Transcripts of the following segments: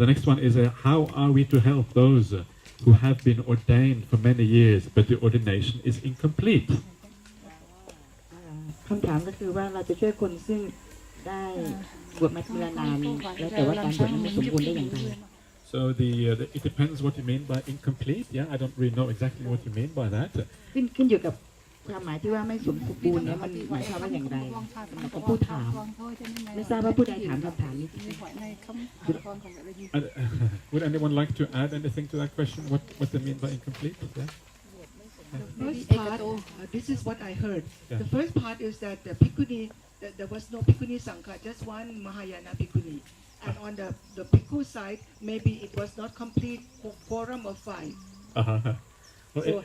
The next one is how are we to help those who have been ordained for many years but the ordination is incomplete คำถามก็คือว่าเราจะช่วยคนซึ่งได้บวชมาเมื่อนานแล้วแต่ว่าการบวชนั้นไม่สมบูรณ์ได้อย่างไร So it depends what you mean by incomplete. Yeah, I don't really know exactly what you mean by that. ขึ้นอยู่กับความหมายที่ว่าไม่สมบูรณ์เนี่ยมันหมายความว่าอย่างไรของผู้ถามไม่ทราบว่าผู้ใดถามคำถามนี้ Would anyone like to add anything to that question? What they mean by incomplete? Yeah. The first part, this is what I heard. Yeah. The first part is that the Bhikkhuni, there was no Bhikkhuni Sangha, just one Mahayana Bhikkhuni. And on the Bhikkhu side, maybe it was not complete quorum of 5. Well, So,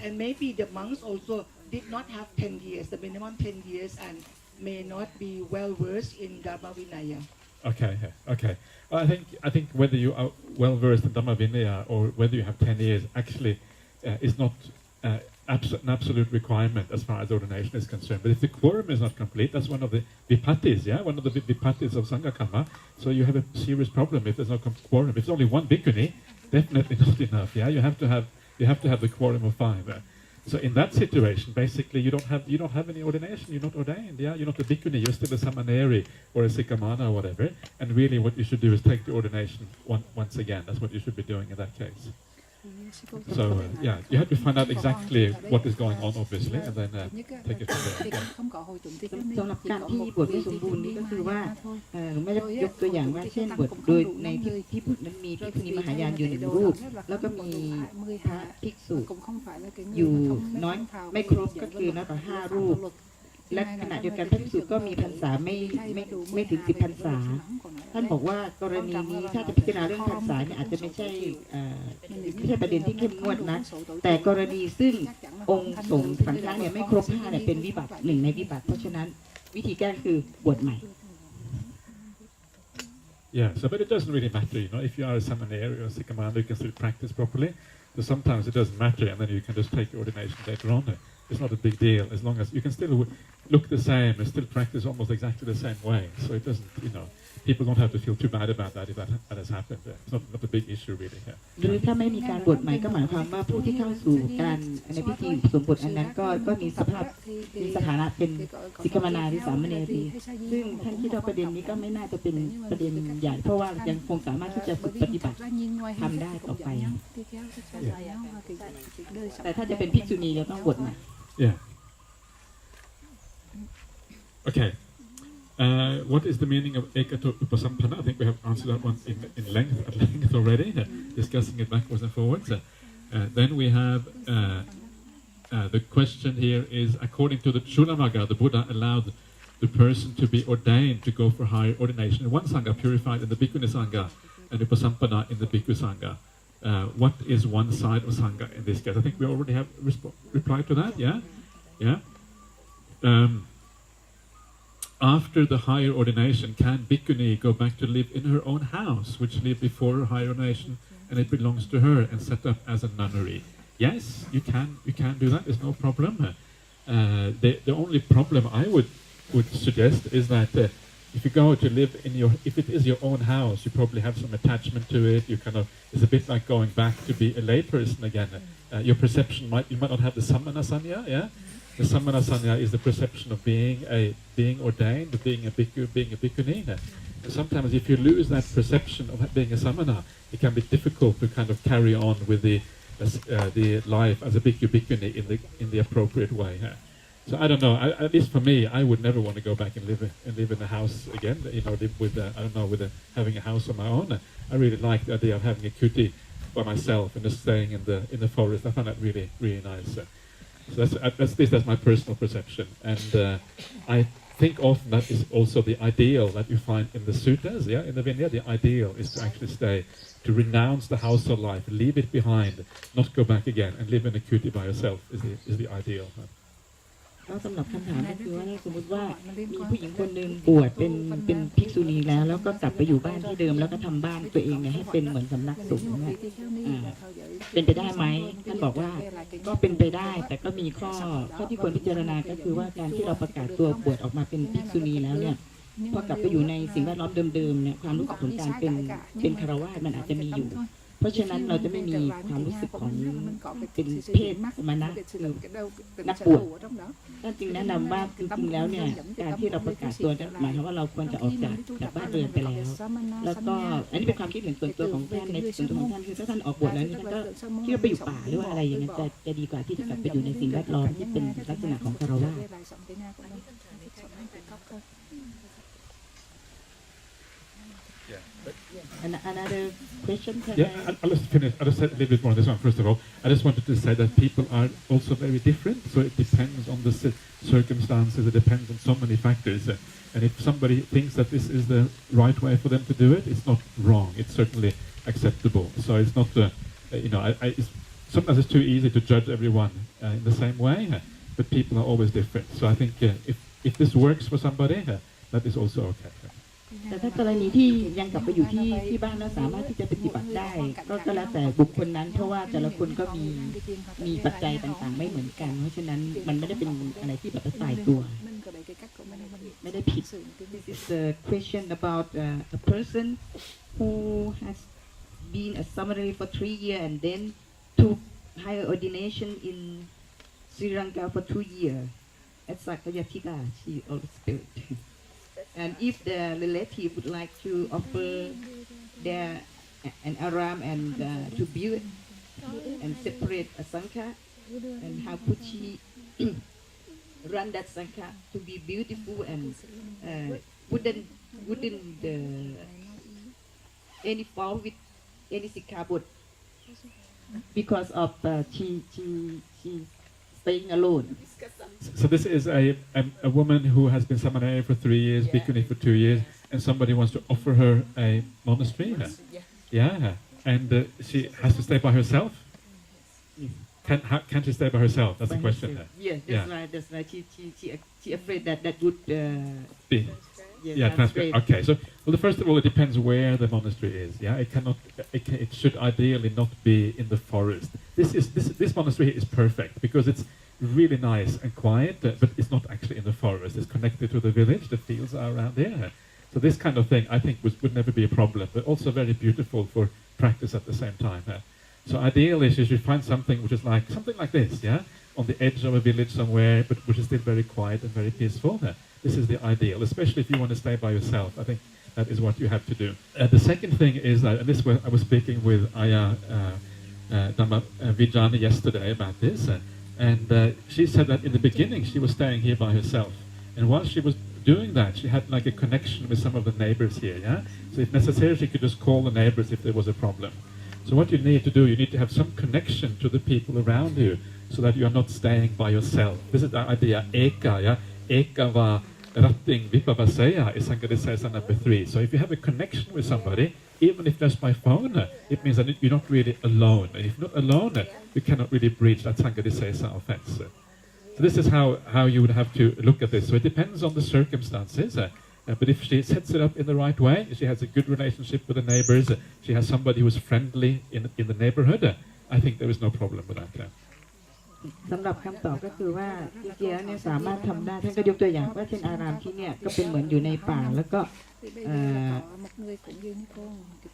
and maybe the monks also did not have 10 years, the minimum 10 years, and may not be well versed in Dhamma Vinaya. Okay. I think whether you are well versed in Dhamma Vinaya or whether you have 10 years actually is not an absolute requirement as far as ordination is concerned. But if the quorum is not complete, that's one of the vipatis, one of the vipatis of Sangha Karma. So you have a serious problem if there's no quorum. If it's only one bhikkhuni, definitely not enough. You have to have the quorum of 5. So in that situation, basically, you don't have any ordination. You're not ordained. You're not a bhikkhuni. You're still a samaneri or a sikhamana or whatever. And really, what you should do is take the ordination once again. That's what you should be doing in that case. So you have to find out exactly what is going on, obviously, and then take it from there. สำหรับการที่บวชไม่สมบูรณ์นี่ก็คือว่าไม่ได้ยกตัวอย่างว่าเช่นบวชโดยในที่บวชนั้นมีภิกษุณีมหายานอยู่1 รูปแล้วก็มีพระภิกษุอยู่น้อยไม่ครบก็คือน้อยกว่า5 รูปและขณะเดียวกันพระภิกษุก็มีพรรษาไม่ถึง10 พรรษาท่านบอกว่ากรณีนี้ถ้าจะพิจารณาเรื่องพรรษาเนี่ยอาจจะไม่ใช่ประเด็นที่เข้มงวดนะแต่กรณีซึ่งองค์สงฆ์สังฆะเนี่ยไม่ครบ5เนี่ยเป็นวิบัติ1 ในวิบัติเพราะฉะนั้นวิธีแก้คือบวชใหม่ Yeah, so but it doesn't really matter, if you are a samaneri or a sikhamana, you can still practice properly. So sometimes it doesn't matter, and then you can just take your ordination later on. It's not a big deal as long as you can still look the same and still practice almost exactly the same way. So it doesn't, people don't have to feel too bad about that if that has happened. It's not a big issue really. หรือถ้าไม่มีการบวชใหม่ก็หมายความว่าผู้ที่เข้าสู่การในพิธีสมบทอันนั้นก็มีสถานะเป็นสิกขมานาหรือสามเณรีซึ่งท่านคิดว่าประเด็นนี้ก็ไม่น่าจะเป็นประเด็นใหญ่เพราะว่ายังคงสามารถที่จะฝึกปฏิบัติทำได้ต่อไปแต่ถ้าจะเป็นภิกษุณีเราต้องบวชใหม่ Yeah. Okay. What is the meaning of ekato upasampanna? I think we have answered that one at length already, discussing it backwards and forwards. Then we have the question here is, according to the Chulamagga, the Buddha allowed the person to be ordained to go for higher ordination in one Sangha, purified in the Bhikkhuni Sangha, and upasampanna in the Bhikkhu Sangha. What is one side of Sangha in this case? I think we already have replied to that, yeah? After the higher ordination, can Bhikkhuni go back to live in her own house, which lived before her higher ordination, and it belongs to her, and set up as a nunnery? Yes, you can do that, there's no problem. The only problem I would suggest is that if you go to live if it is your own house, you probably have some attachment to it. It's a bit like going back to be a layperson again. Your perception you might not have the samana sanya, yeah. The samana sanya is the perception of being ordained, being a bhikkhu, being a bhikkhuni. And sometimes, if you lose that perception of being a samana, it can be difficult to kind of carry on with the life as a bhikkhu, bhikkhuni in the appropriate way. So I don't know. At least for me, I would never want to go back and live in a house again. Live with having a house of my own. I really like the idea of having a kuti by myself and just staying in the forest. I find that really really nice. So that's my personal perception, and I think often that is also the ideal that you find in the suttas. Yeah, in the Vinaya, the ideal is to actually stay, to renounce the household life, leave it behind, not go back again, and live in a kuti by yourself is the ideal. ก็สำหรับคำถามก็คือว่าสมมติว่ามีผู้หญิงคนหนึ่งบวชเป็นภิกษุณีแล้วก็กลับไปอยู่บ้านที่เดิมแล้วก็ทำบ้านตัวเองเนี่ยให้เป็นเหมือนสำนักสงฆ์เนี่ยเป็นไปได้ไหมท่านบอกว่าก็เป็นไปได้แต่ก็มีข้อที่ควรพิจารณาก็คือว่าการที่เราประกาศตัวบวชออกมาเป็นภิกษุณีแล้วเนี่ย พอกลับไปอยู่ในสิ่งแวดล้อมเดิมๆเนี่ยความรู้สึกของการเป็นคฤหัสถ์มันอาจจะมีอยู่เพราะฉะนั้นเราจะไม่มีความรู้สึกของเป็นเพศสมณะหรือนักบวชนั่นจึงแนะนำว่าจริงๆแล้วเนี่ยการที่เราประกาศตัวหมายความว่าเราควรจะออกจากบ้านเรือนไปแล้วแล้วก็อันนี้เป็นความคิดเห็นส่วนตัวของท่านในส่วนตัวของท่านคือถ้าท่านออกบวชแล้วนี่ท่านก็คิดว่าไปอยู่ป่าหรือว่าอะไรอย่างนั้นจะดีกว่าที่จะกลับไปอยู่ในสิ่งแวดล้อมที่เป็นลักษณะของคฤหัสถ์Another question? Yeah, I'll just finish. I'll just say a little bit more on this one. First of all, I just wanted to say that people are also very different, so it depends on the circumstances, it depends on so many factors. And if somebody thinks that this is the right way for them to do it, it's not wrong. It's certainly acceptable. So it's not, sometimes it's too easy to judge everyone in the same way, but people are always different. So I think if this works for somebody, that is also okay. แต่ถ้ากรณีที่ยังกลับไปอยู่ที่บ้านแล้วสามารถที่จะปฏิบัติได้ก็แล้วแต่บุคคลนั้นเพราะว่าแต่ละคนก็มีปัจจัยต่างๆไม่เหมือนกันเพราะฉะนั้นมันไม่ได้เป็นอะไรที่แบบตายตัวไม่ได้ผิด This is a question about a person who has been a seminary for 3 years and then took higher ordination in Sri Lanka for 2 years at Sanghādisesa she always spelled And if the relative would like to offer an aram and to build and separate a sangha, and how could she run that sangha to be beautiful and wouldn't any fault with any sikkhabut because of she staying alone. So this is a woman who has been seminary for 3 years, Bhikkhuni for 2 years, and somebody wants to offer her a monastery. Yeah, and she has to stay by herself. Can she stay by herself? That's the question. Yes, that's right. She afraid that would be. Yeah, transcript. Okay, so first of all, it depends where the monastery is. Yeah, it should ideally not be in the forest. This monastery is perfect because it's really nice and quiet, but it's not actually in the forest. It's connected to the village. The fields are around there. So this kind of thing, I think, would never be a problem, but also very beautiful for practice at the same time. So ideally, she should find something which is something like this, yeah, on the edge of a village somewhere, but which is still very quiet and very peaceful. This is the ideal, especially if you want to stay by yourself. I think that is what you have to do. The second thing is that, and this I was speaking with Ajahn Brahmali yesterday about this, and she said that in the beginning she was staying here by herself, and while she was doing that, she had like a connection with some of the neighbors here. Yeah, so if necessary, she could just call the neighbors if there was a problem. So what you need to do, you need to have some connection to the people around you, so that you are not staying by yourself. This is the idea, eka, yeah. Eka va ratting vipavaseya is Sanghādisesa number 3. So if you have a connection with somebody, even if just by phone, it means that you're not really alone. And if you're not alone, you cannot really breach that Sanghādisesa offense. So this is how you would have to look at this. So it depends on the circumstances. But if she sets it up in the right way, she has a good relationship with the neighbors, she has somebody who is friendly in the neighborhood, I think there is no problem with that. สำหรับคำตอบก็คือว่าจริงๆแล้วเนี่ยสามารถทำได้ท่านก็ยกตัวอย่างว่าเช่นอารามที่เนี่ยก็เป็นเหมือนอยู่ในป่าแล้วก็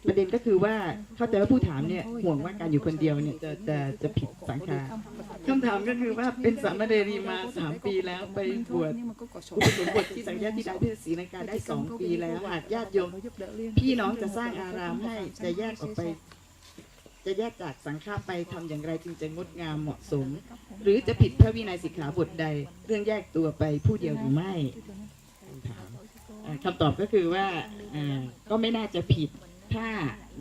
ประเด็นก็คือว่าเข้าใจว่าผู้ถามเนี่ยห่วงว่าการอยู่คนเดียวเนี่ยจะผิดสังฆาคำถามก็คือว่าเป็นสามเณรีมา3 ปีแล้วไปบวชอุปสมบทที่สังฆาธิดาที่ศรีลังกาได้2 ปีแล้วหากญาติโยมพี่น้องจะสร้างอารามให้จะแยกออกไปจะแยกจากสังฆาไปทำอย่างไรจึงจะงดงามเหมาะสมหรือจะผิดพระวินัยสิกขาบทใดเรื่องแยกตัวไปผู้เดียวหรือไม่คำตอบก็คือว่าก็ไม่น่าจะผิดถ้า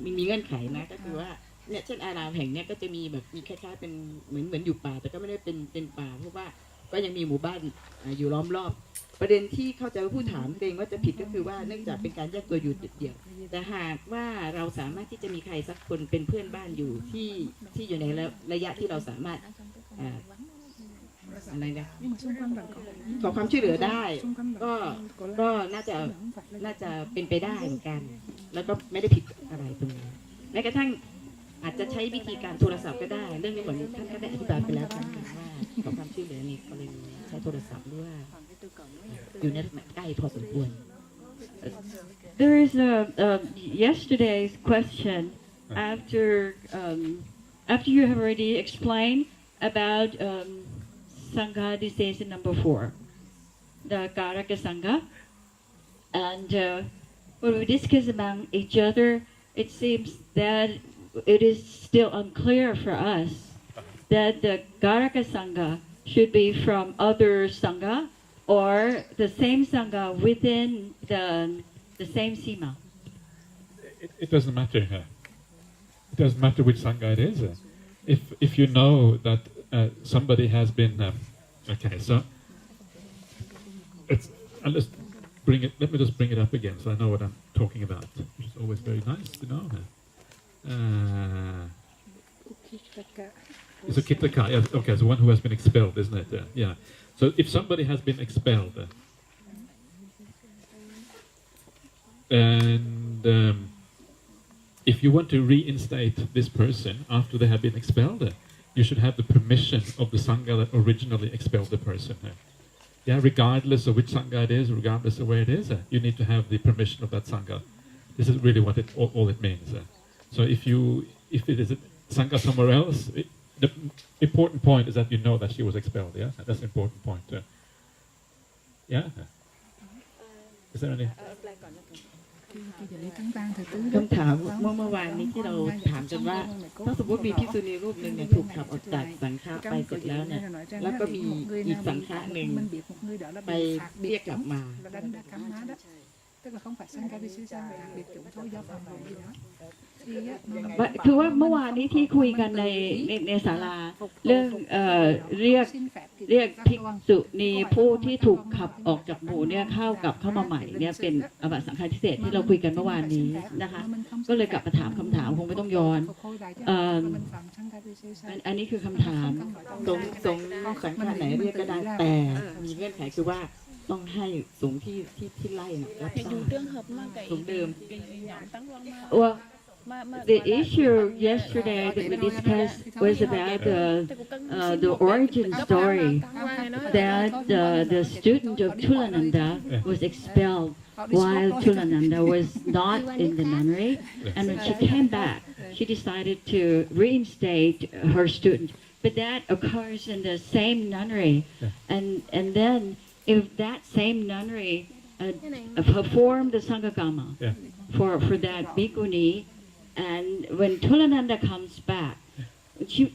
มีเงื่อนไขนะก็คือว่าเนี่ยเช่นอารามแห่งเนี้ยก็จะมีแบบมีคล้ายๆเป็นเหมือนอยู่ป่าแต่ก็ไม่ได้เป็นป่าเพราะว่าก็ยังมีหมู่บ้านอยู่ล้อมรอบประเด็นที่เข้าใจว่าผู้ถามเองว่าจะผิดก็คือว่าเนื่องจากเป็นการแยกตัวอยู่เดี่ยวแต่หากว่าเราสามารถที่จะมีใครสักคนเป็นเพื่อนบ้านอยู่ที่อยู่ในระยะที่เราสามารถอะไรนะขอความช่วยเหลือได้ก็น่าจะเป็นไปได้เหมือนกันแล้วก็ไม่ได้ผิดอะไรตรงนี้แม้กระทั่งอาจจะใช้วิธีการโทรศัพท์ก็ได้เรื่องนี้เหมือนท่านก็ได้อธิบายไปแล้วครั้งหนึ่งว่าขอความช่วยเหลือในกรณีใช้โทรศัพท์หรือว่าอยู่ในใกล้พอสมควร there is a yesterday's question after you have already explained about Sanghādisesa number 4, the Karaka Sangha, and when we discuss among each other, it seems that it is still unclear for us that the Karaka Sangha should be from other Sangha or the same Sangha within the same Sima. It doesn't matter. It doesn't matter which Sangha it is. If you know that somebody has been okay, so let's bring it. Let me just bring it up again, so I know what I'm talking about, which is always very nice to know. It's a Kittaka. Yeah, okay, so one who has been expelled, isn't it? Yeah. So if somebody has been expelled, and if you want to reinstate this person after they have been expelled, you should have the permission of the Sangha that originally expelled the person. Yeah, regardless of which Sangha it is, regardless of where it is, you need to have the permission of that Sangha. This is really what all it means. So if it is a Sangha somewhere else, the important point is that you know that she was expelled. Yeah, that's the important point. Yeah. Is there any? คำถามเมื่อวานนี้ที่เราถามกันว่าถ้าสมมติมีภิกษุณีรูปหนึ่งเนี่ยถูกขับออกจากสังฆะไปเสร็จแล้วเนี่ยแล้วก็มีอีกสังฆะหนึ่งไปเรียกกลับมา คือว่าเมื่อวานนี้ที่คุยกันในศาลาเรื่องเรียกภิกษุณีผู้ที่ถูกขับออกจากหมู่เนี่ยเข้ามาใหม่เนี่ยเป็นอบัติสังฆาทิเศษที่เราคุยกันเมื่อวานนี้นะคะก็เลยกลับมาถามคำถามคงไม่ต้องย้อนอันนี้คือคำถาม สงสังฆะไหนเรียกก็ได้แต่มีเงื่อนไขคือว่าต้องให้สงฆ์ที่ไล่รับทราบสงฆ์เดิม Well, the issue yesterday that we discussed was about the origin story that the student of Chulananda was expelled while Chulananda was not in the nunnery, and when she came back, she decided to reinstate her student. But that occurs in the same nunnery, and then if that same nunnery performed the Sanghagama for that bhikkhuni, and when Chulananda comes back,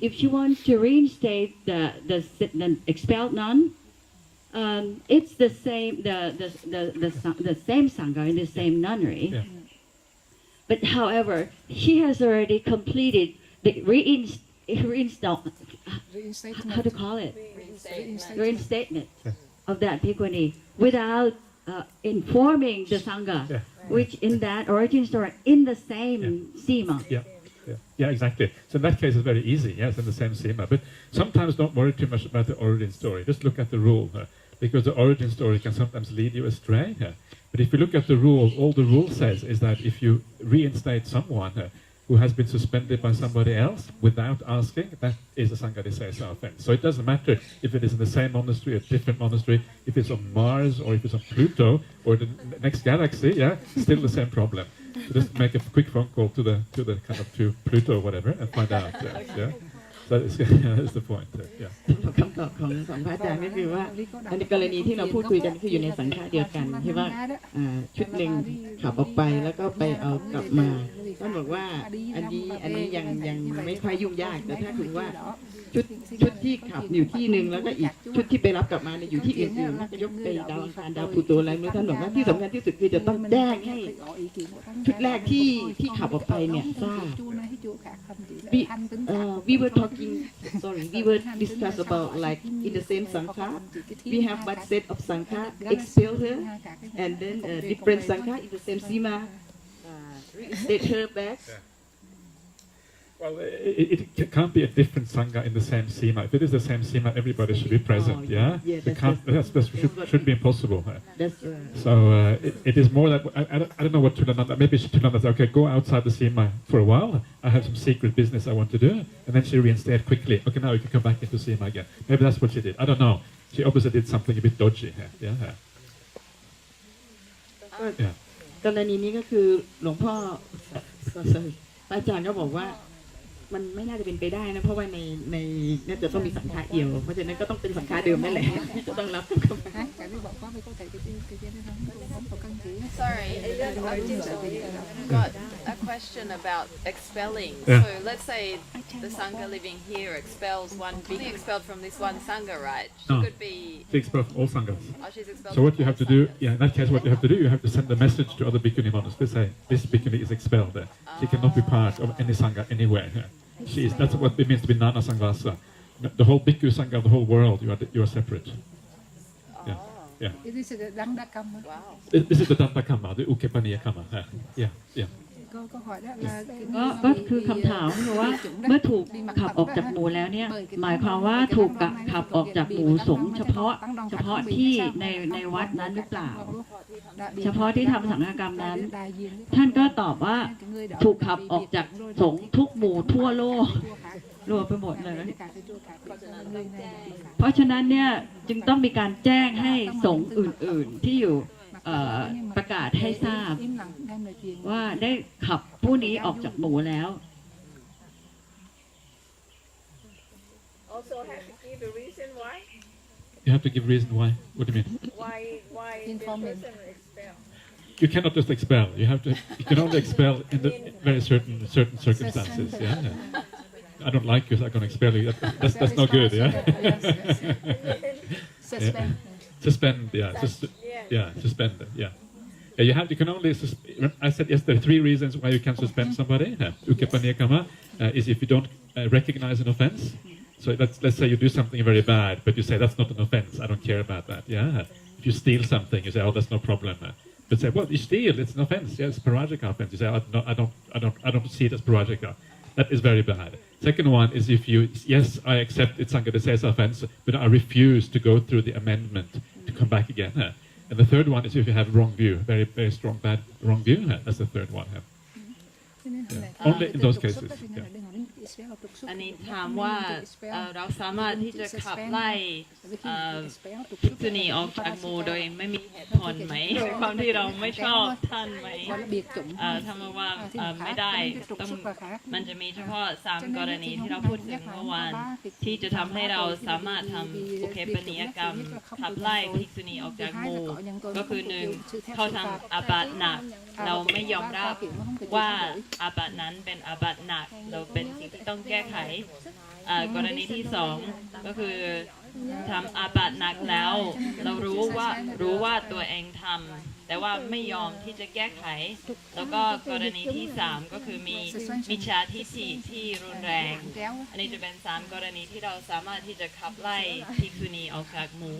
if she wants to reinstate the expelled nun, it's the same the same sangha in the same nunnery. Yeah. But however, she has already completed the how to call it reinstatement of that bhikkhuni without informing the sangha, which in that origin story in the same sima. Yeah, exactly. So in that case, it's very easy. Yes, in the same sima. But sometimes don't worry too much about the origin story. Just look at the rule, because the origin story can sometimes lead you astray. But if you look at the rule, all the rule says is that if you reinstate someone who has been suspended by somebody else without asking, that is a Sanghādisesa offense. So it doesn't matter if it is in the same monastery, a different monastery, if it's on Mars or if it's on Pluto or the next galaxy, still the same problem. So just make a quick phone call to the kind of to Pluto or whatever and find out. That's the point. คำตอบของพระอาจารย์ก็คือว่าอันในกรณีที่เราพูดคุยกันคืออยู่ในสังฆะเดียวกันที่ว่าชุดหนึ่งขับออกไปแล้วก็ไปเอากลับมาท่านบอกว่าอันนี้ยังไม่ค่อยยุ่งยากแต่ถ้าถึงว่าชุดที่ขับอยู่ที่หนึ่งแล้วก็อีกชุดที่ไปรับกลับมาอยู่ที่อื่นๆน่าจะยกไปดาวอังคารดาวพลูโตอะไรไม่รู้ท่านบอกว่าที่สำคัญที่สุดคือจะต้องแจ้งให้ชุดแรกที่ขับออกไปเนี่ยทราบ we were discuss about like in the same sangha we have one set of sangha expel her and then different sangha in the same sima reinstate her back. Well, it can't be a different sangha in the same sima. If it is the same sima, everybody should be present. That should be impossible. So it is more that I don't know what Chulananda. Maybe Chulananda said, okay, go outside the sima for a while. I have some secret business I want to do, and then she reinstated quickly. Okay, now you can come back into sima again. Maybe that's what she did. I don't know. She obviously did something a bit dodgy here. กรณีนี้ก็คือหลวงพ่ออาจารย์ก็บอกว่ามันไม่น่าจะเป็นไปได้นะเพราะว่าในน่าจะต้องมีสังฆาเอี่ยวเพราะฉะนั้นก็ต้องเป็นสังฆาเดิมนั่นแหละที่จะต้องรับเข้ามา Sorry, I've got a question about expelling. Yeah. So let's say the Sangha living here expels one, being expelled from this one Sangha, right? She No. could be, She expelled from all sanghas. oh, she's expelled. So what from you all have to do, sanghas. yeah, in that case, what you have to do, you have to send a message to other bhikkhuni monasteries, say this bhikkhuni is expelled. She cannot be part of any sangha anywhere. She is. That's what it means to be nana sangvasa. The whole bhikkhu sangha of the whole world, you are separate. Yeah, yeah. This is the Danda Kamma. Wow. This is the Danta Kamma, the Ukepaniya Kamma. Yeah, yeah. ก็hỏi đó là ก็คือคำถามคือว่าเมื่อถูกขับออกจากหมู่แล้วเนี่ยหมายความว่าถูกขับออกจากหมู่สงฆ์เฉพาะที่ในวัดนั้นหรือเปล่า เฉพาะที่ทำสังฆกรรมนั้น ท่านก็ตอบว่าถูกขับออกจากสงฆ์ทุกหมู่ทั่วโลกรวมไปหมดเลย เพราะฉะนั้นเนี่ยจึงต้องมีการแจ้งให้สงฆ์อื่นๆที่อยู่ประกาศให้ทราบว่าได้ขับผู้นี้ออกจากหมู่แล้ว Also have to give a reason why. You have to give reason why. What do you mean? Why the person expel. You cannot just expel. You have to. You can only expel in the very certain circumstances. Yeah. I don't like you, so I'm going to expel you. That's no good. Yeah. suspend. Suspend. Yeah. Suspend. Yeah. Yeah, you can only. I said yes. There are 3 reasons why you can suspend somebody. Ukepaniya Kamma is if you don't recognize an offense. So let's say you do something very bad, but you say that's not an offense. I don't care about that. Yeah. If you steal something, you say, oh, that's no problem. But say, well, you steal. It's an offense. Yeah, it's a parajika offense. You say, no, I don't see it as parajika. That is very bad. Second one is if you, yes, I accept it's Sanghādisesa offense, but I refuse to go through the amendment to come back again. And the third one is if you have wrong view, very, very strong, bad, wrong view. That's the third one. Yeah. Only in those cases. Yeah. อันนี้ถามว่าเราสามารถที่จะขับไล่ภิกษุณีออกจากหมู่โดยไม่มีเหตุผลไหมด้วยความที่เราไม่ชอบท่านไหมถ้ามาว่าไม่ได้ต้องมันจะมีเฉพาะ3กรณีที่เราพูดถึงเมื่อวานที่จะทำให้เราสามารถทำอุเคปนิยกรรมขับไล่ภิกษุณีออกจากหมู่ก็คือ1เขาทำอาบัติหนักเราไม่ยอมรับว่าอาบัตินั้นเป็นอาบัติหนักเราเป็นสิ่งที่ต้องแก้ไขกรณีที่2ก็คือทำอาบัติหนักแล้วเรารู้ว่าตัวเองทำแต่ว่าไม่ยอมที่จะแก้ไขแล้วก็กรณีที่3ก็คือมีมิจฉาทิฏฐิที่รุนแรงอันนี้จะเป็น3กรณีที่เราสามารถที่จะขับไล่ภิกษุณีออกจากหมู่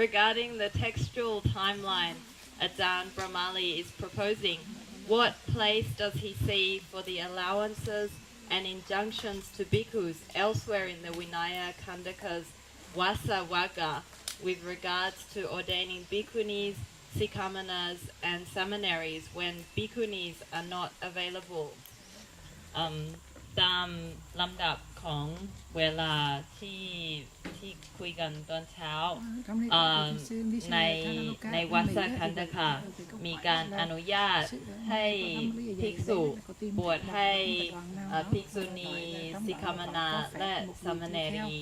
Regarding the textual timeline Ajahn Brahmali is proposing, what place does he see for the allowances and injunctions to bhikkhus elsewhere in the Vinaya Khandaka's Vasa Vagga with regards to ordaining bhikkhunis, sikkamanas and seminaries when bhikkhunis are not available? ตามลำดับของเวลาที่คุยกันตอนเช้าในวัดสักคันธกะมีการอนุญาตให้ภิกษุบวชให้ภิกษุณีสิกขามนาและสามเณรี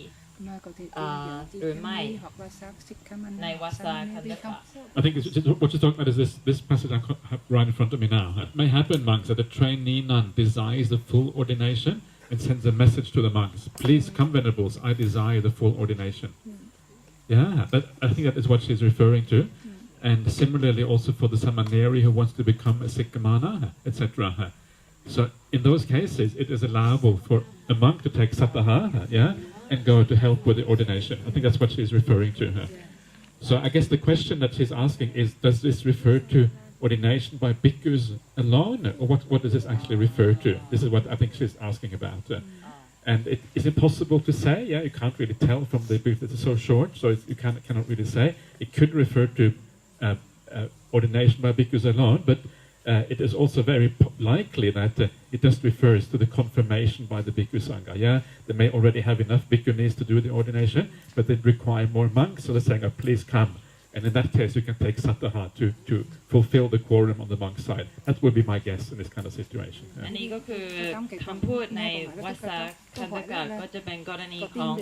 หรือไม่ในวัดสักคันธกะ I think what you're talking about is this passage I have right in front of me now. It may happen, monks, that a trainee nun desires the full ordination and sends a message to the monks. Please come, venerables, I desire the full ordination. Yeah, I think that is what she's referring to. And similarly also for the samaneri who wants to become a sikkamana, etc. So in those cases, it is allowable for a monk to take sataha, yeah, and go to help with the ordination. I think that's what she's referring to. So I guess the question that she's asking is, does this refer to ordination by bhikkhus alone, or what does this actually refer to? This is what I think she's asking about. And is it possible to say? Yeah, you can't really tell from the brief. It's so short, so you cannot really say. It could refer to ordination by bhikkhus alone, but it is also very likely that it just refers to the confirmation by the bhikkhu sangha. Yeah, they may already have enough bhikkhunis to do the ordination, but they require more monks, so they're saying, oh, please come And in that case, you can take sataha to fulfill the quorum on the monk side. That would be my guess in this kind of situation. อันนี้ก็คือคำพูดในวัสสคันธกะก็จะเป็นกรณีของ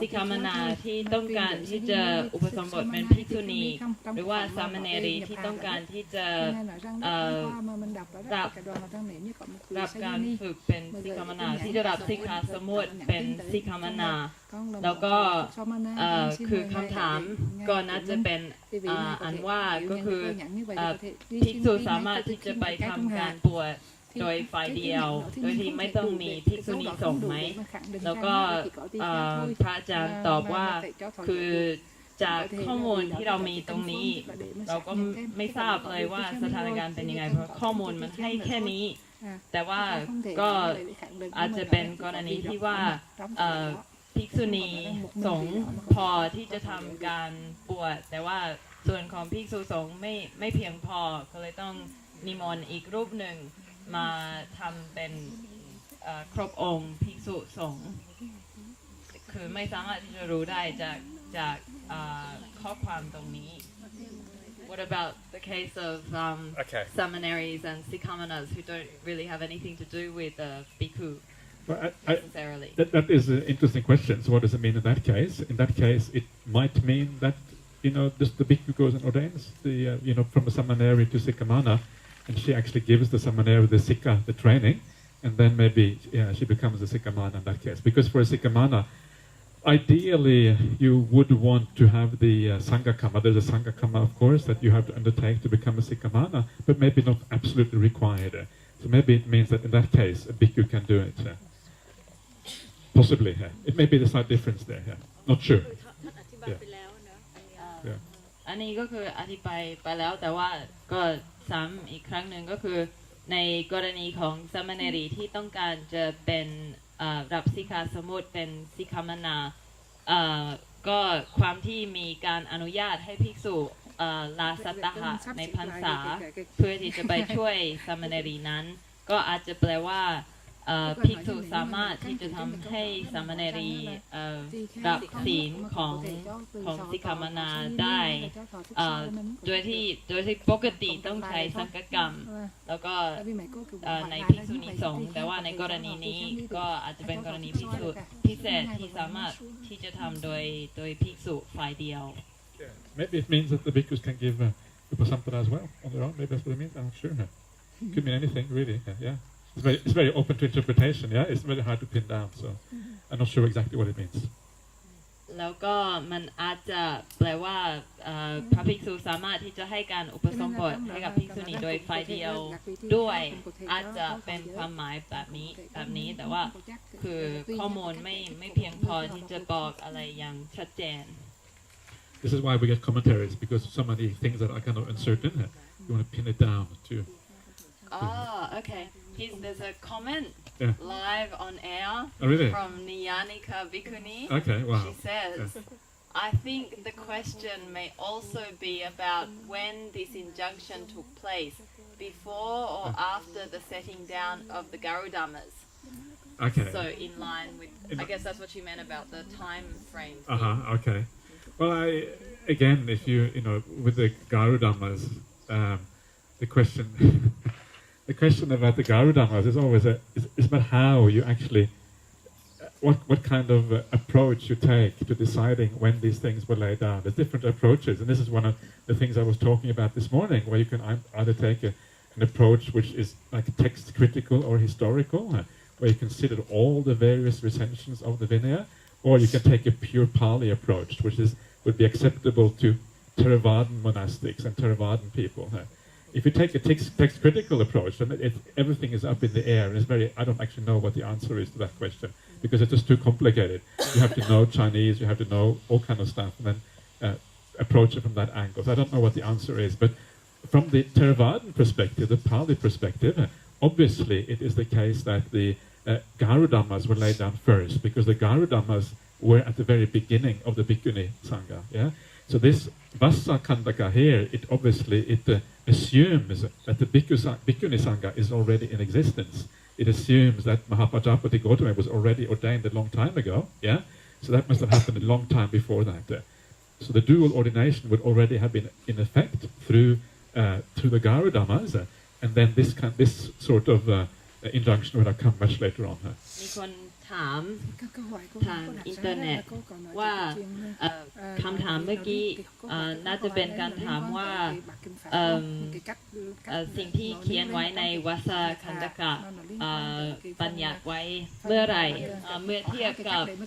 สิกขามนาที่ต้องการที่จะอุปสมบทเป็นภิกษุณีหรือว่าสามเณรีที่ต้องการที่จะรับการฝึกเป็นสิกขามนาที่จะรับสิกขาสมุดเป็นสิกขามนาแล้วก็คือคำถามก็น่าจะเป็นอันว่าก็คือภิกษุสามารถที่จะไปทำการบวชโดยฝ่ายเดียวโดยที่ไม่ต้องมีภิกษุณีสงฆ์ไหมแล้วก็พระอาจารย์ตอบว่าคือจากข้อมูลที่เรามีตรงนี้เราก็ไม่ทราบเลยว่าสถานการณ์เป็นยังไงเพราะข้อมูลมันให้แค่นี้แต่ว่าก็อาจจะเป็นกรณีที่ว่าภิกษุณีสงฆ์พอที่จะทำการบวชแต่ว่าส่วนของภิกษุสงฆ์ไม่เพียงพอก็เลยต้องนิมนต์อีกรูปหนึ่งมาทำเป็นครบองค์ภิกษุสงฆ์คือไม่สามารถที่จะรู้ได้จากข้อความตรงนี้ What about the case of seminaries and sikkamanas who don't really have anything to do with bhikkhu Well, necessarily? That is an interesting question. So what does it mean in that case? In that case, it might mean that, just the bhikkhu goes and ordains from a seminary to sikkamana, and she actually gives the seminary the sikka, the training, and then maybe she becomes a sikkamana in that case. Because for a sikkamana, ideally you would want to have the sanghakama. There's a sanghakama, of course, that you have to undertake to become a sikkamana, but maybe not absolutely required. So maybe it means that in that case, a bhikkhu can do it. Possibly. It may be the slight difference there. Not sure. อันนี้ก็คืออธิบายไปแล้วแต่ว่าก็ซ้ำอีกครั้งหนึ่งก็คือในกรณีของสามเณรีที่ต้องการจะเป็นรับสิกขาสมุดเป็นสิกขามนาก็ความที่มีการอนุญาตให้ภิกษุลาสัตตหะในพรรษาเพื่อที่จะไปช่วยสามเณรีนั้นก็อาจจะแปลว่าภิกษุสามารถที่จะทำให้สามเณรีรับศีลของสิกขามนาได้โดยที่ปกติต้องใช้สังฆกรรมแล้วก็ในภิกษุณีสงฆ์แต่ว่าในกรณีนี้ก็อาจจะเป็นกรณีภิกษุพิเศษที่สามารถที่จะทำโดยภิกษุฝ่ายเดียว Maybe it means that the bhikkhus can give upasampada as well on their own. Maybe that's what it means. I'm not sure. Could mean anything really. It's very open to interpretation. It's very hard to pin down. So I'm not sure exactly what it means. แล้วก็มันอาจจะแปลว่าพระภิกษุสามารถที่จะให้การอุปสมบทให้กับภิกษุณีโดยฝ่ายเดียวด้วยอาจจะเป็นความหมายแบบนี้แต่ว่าคือข้อมูลไม่เพียงพอที่จะบอกอะไรอย่างชัดเจน This is why we get commentaries because so many things that are kind of uncertain. You want to pin it down too. Okay. There's a comment live on air from Niyanika Bhikkhuni. Okay, wow. She says, I think the question may also be about when this injunction took place, before or after the setting down of the Garudhammas. Okay. So in line with, I guess that's what she meant about the time frame. Okay. Well, again, if with the Garudhammas, the question... The question about the Garudhammas is always is about how you actually, what kind of approach you take to deciding when these things were laid down. There's different approaches, and this is one of the things I was talking about this morning, where you can either take an approach which is like text critical or historical, where you consider all the various recensions of the Vinaya, or you can take a pure Pali approach, which would be acceptable to Theravadan monastics and Theravadan people. If you take a text critical approach, then everything is up in the air, and I don't actually know what the answer is to that question, because it's just too complicated. You have to know Chinese, you have to know all kind of stuff, and then approach it from that angle. So I don't know what the answer is, but from the Theravadan perspective, the Pali perspective, obviously it is the case that the Garudhammas were laid down first, because the Garudhammas were at the very beginning of the Bhikkhuni Sangha. So this Vassa Khandaka here, it assumes that the Bhikkhuni Sangha is already in existence. It assumes that Mahapajapati Gautama was already ordained a long time ago. So that must have happened a long time before that. So the dual ordination would already have been in effect through the Garudamas, and then this sort of injunction would have come much later on. มีคนถามทางอินเทอร์เน็ตว่าคำถามเมื่อกี้น่าจะเป็นการถามว่าสิ่งที่เขียนไว้ในวัสสคันธกะบัญญัติไว้เมื่อไหร่เมื่อเทียบ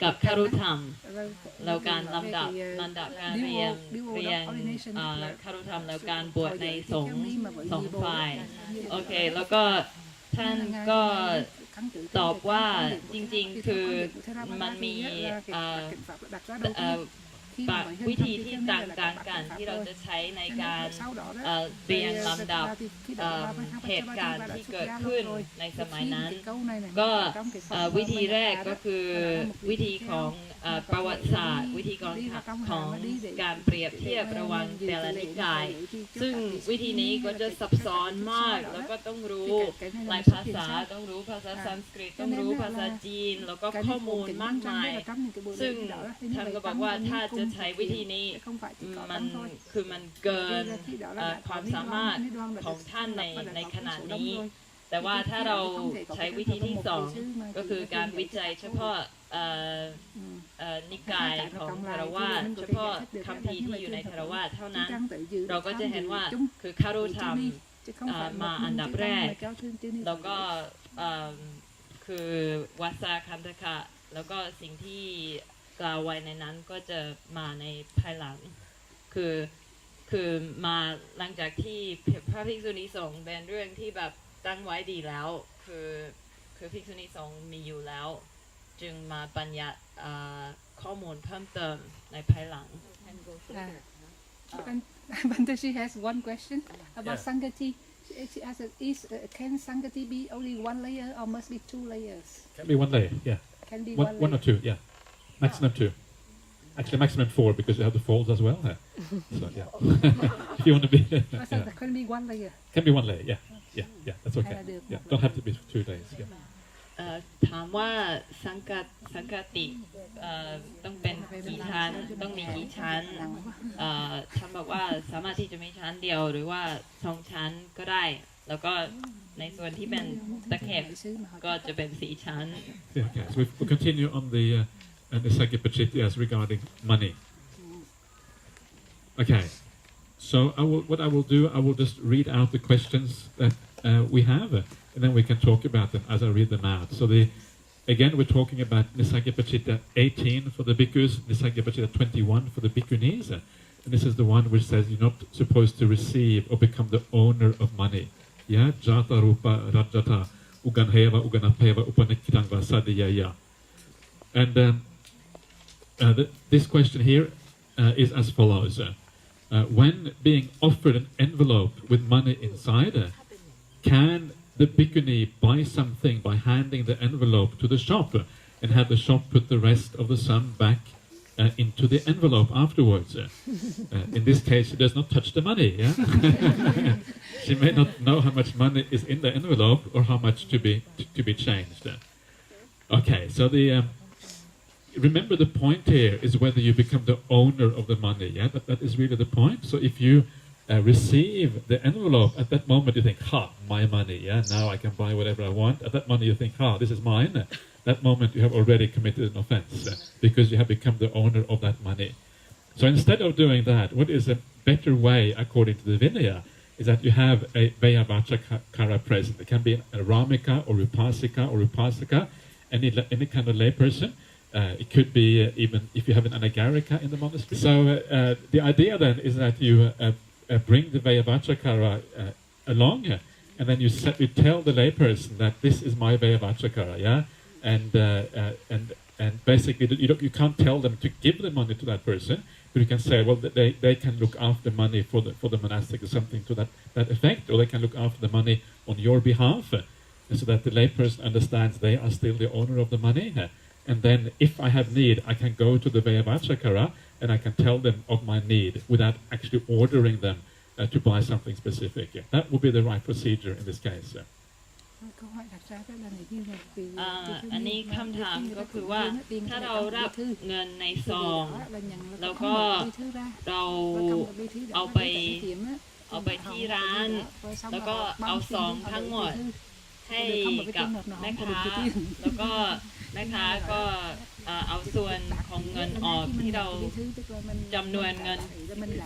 กับคารุธรรมแล้วการลำดับการเรียนคารุธรรมแล้วการบวชในสองฝ่ายโอเคแล้วก็ท่านก็ตอบว่าจริงๆคือมันมีวิธีที่ต่างกันที่เราจะใช้ในการเรียงลำดับเหตุการณ์ที่เกิดขึ้นในสมัยนั้นก็วิธีแรกก็คือวิธีของประวัติศาสตร์วิธีของการเปรียบเทียบระหว่างแต่ละนิกายซึ่งวิธีนี้ก็จะซับซ้อนมากแล้วก็ต้องรู้หลายภาษาต้องรู้ภาษาสันสกฤตต้องรู้ภาษาจีนแล้วก็ข้อมูลมากมายซึ่งท่านก็บอกว่าถ้าจะใช้วิธีนี้มันเกินความสามารถของท่านในขณะนี้แต่ว่าถ้าเราใช้วิธีที่สองก็คือการวิจัยเฉพาะนิกายของเทรวาสเฉพาะคัมภีร์ที่อยู่ในเทรวาสเท่านั้นเราก็จะเห็นว่าคือคารุธรรมมาอันดับแรกแล้วก็คือวัสสคันธกะแล้วก็สิ่งที่กล่าวไว้ในนั้นก็จะมาในภายหลังคือมาหลังจากที่พระภิกษุณีสงฆ์เป็นเรื่องที่แบบตั้งไว้ดีแล้วคือภิกษุณีสงฆ์มีอยู่แล้วจึงมาบัญญัติข้อมูลเพิ่มเติมในภายหลัง Bantashi has one question about Sanghati. She asks, can Sanghati be only one layer or must be two layers? Can be one layer, yeah. Can be one or two, yeah. Maximum two. Actually, maximum four because you have the folds as well. So yeah, if you want to be. Can be one layer. Can be one layer, yeah. That's okay. Yeah, don't have to be 2 days. Yeah. ถามว่าสังฆติต้องเป็นกี่ชั้นต้องมีกี่ชั้นท่านบอกว่าสามารถที่จะมีชั้นเดียวหรือว่า2 ชั้นก็ได้แล้วก็ในส่วนที่เป็นตะเข็บก็จะเป็น4 ชั้น Okay, so we'll continue on the Nissaggiyā pācittiyās regarding money. Okay, so what I will do, I will just read out the questions that we have, and then we can talk about them as I read them out. So again, we're talking about Nissaggiyā pācittiyā 18 for the bhikkhus, Nissaggiyā pācittiyā 21 for the bhikkhunis, and this is the one which says you're not supposed to receive or become the owner of money. Yeah, jata rupa rajata uganheva uganapeva upanikkhitang vasadiyaya. And this question here is as follows. When being offered an envelope with money inside, can the bhikkhuni buy something by handing the envelope to the shop and have the shop put the rest of the sum back into the envelope afterwards? In this case, she does not touch the money. Yeah? She may not know how much money is in the envelope or how much to be changed. Okay, so remember the point here is whether you become the owner of the money. Yeah, that is really the point. So if you receive the envelope, at that moment you think, my money, yeah, now I can buy whatever I want. At that moment you think, this is mine. That moment you have already committed an offense because you have become the owner of that money. So instead of doing that, what is a better way, according to the Vinaya, is that you have a Vayavachakara present. It can be a Ramika or Upasika, any kind of layperson. It could be even if you have an Anagarika in the monastery. So the idea then is that you bring the Vayavachakara along, and then you tell the layperson that this is my Vayavachakara, yeah, and basically you can't tell them to give the money to that person, but you can say, well, they can look after money for the monastic or something to that effect, or they can look after the money on your behalf, so that the layperson understands they are still the owner of the money. And then if I have need, I can go to the Vayavachakara and I can tell them of my need without actually ordering them to buy something specific. That would be the right procedure in this case. câu hỏi đặt ra đó là như là vì อันนี้คำถามก็คือว่าถ้าเรารับเงินในซองแล้วก็เราเอาไปที่ร้านแล้วก็เอาซองทั้งหมดให้กับแม่ค้าแล้วก็แม่ค้าก็เอาส่วนของเงินออกที่เราจำนวนเงิน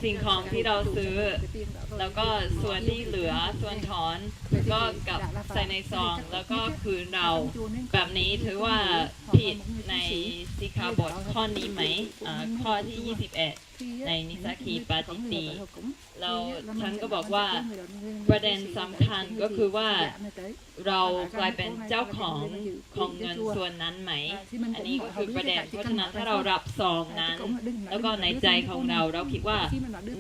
สิ่งของที่เราซื้อแล้วก็ส่วนที่เหลือส่วนถอนก็กลับใส่ในซองแล้วก็คืนเราแบบนี้ถือว่าผิดในสิกขาบทข้อนี้ไหมข้อที่ 21 ในนิสสักคีปาจิตติเราท่านก็บอกว่าประเด็นสำคัญก็คือว่าเรากลายเป็นเจ้าของเงินส่วนนั้นไหมอันนี้ก็คือประเด็นเพราะฉะนั้นถ้าเรารับซองนั้นแล้วก็ในใจของเราคิดว่า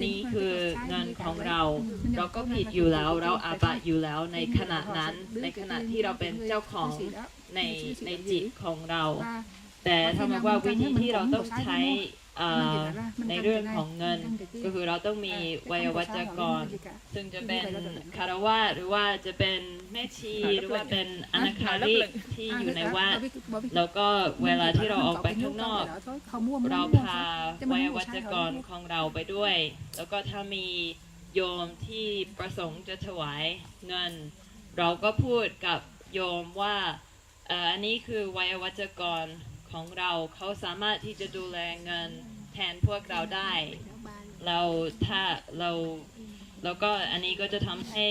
นี่คือเงินของเราก็ผิดอยู่แล้วเราอาบัติอยู่แล้วในขณะนั้นในขณะที่เราเป็นเจ้าของในจิตของเราแต่ถ้าบอกว่าวิธีที่เราต้องใช้ในเรื่องของเงินก็คือเราต้องมีวัยวัจกรซึ่งจะเป็นคารวะหรือว่าจะเป็นแม่ชีหรือว่าเป็นอนาคาริกที่อยู่ในวัดแล้วก็เวลาที่เราออกไปข้างนอกเราพาวัยวัจกรของเราไปด้วยแล้วก็ถ้ามีโยมที่ประสงค์จะถวายเงินเราก็พูดกับโยมว่าอันนี้คือวัยวัจกรของเราเขาสามารถที่จะดูแลเงินแทนพวกเราได้แล้วก็อันนี้ก็จะทำให้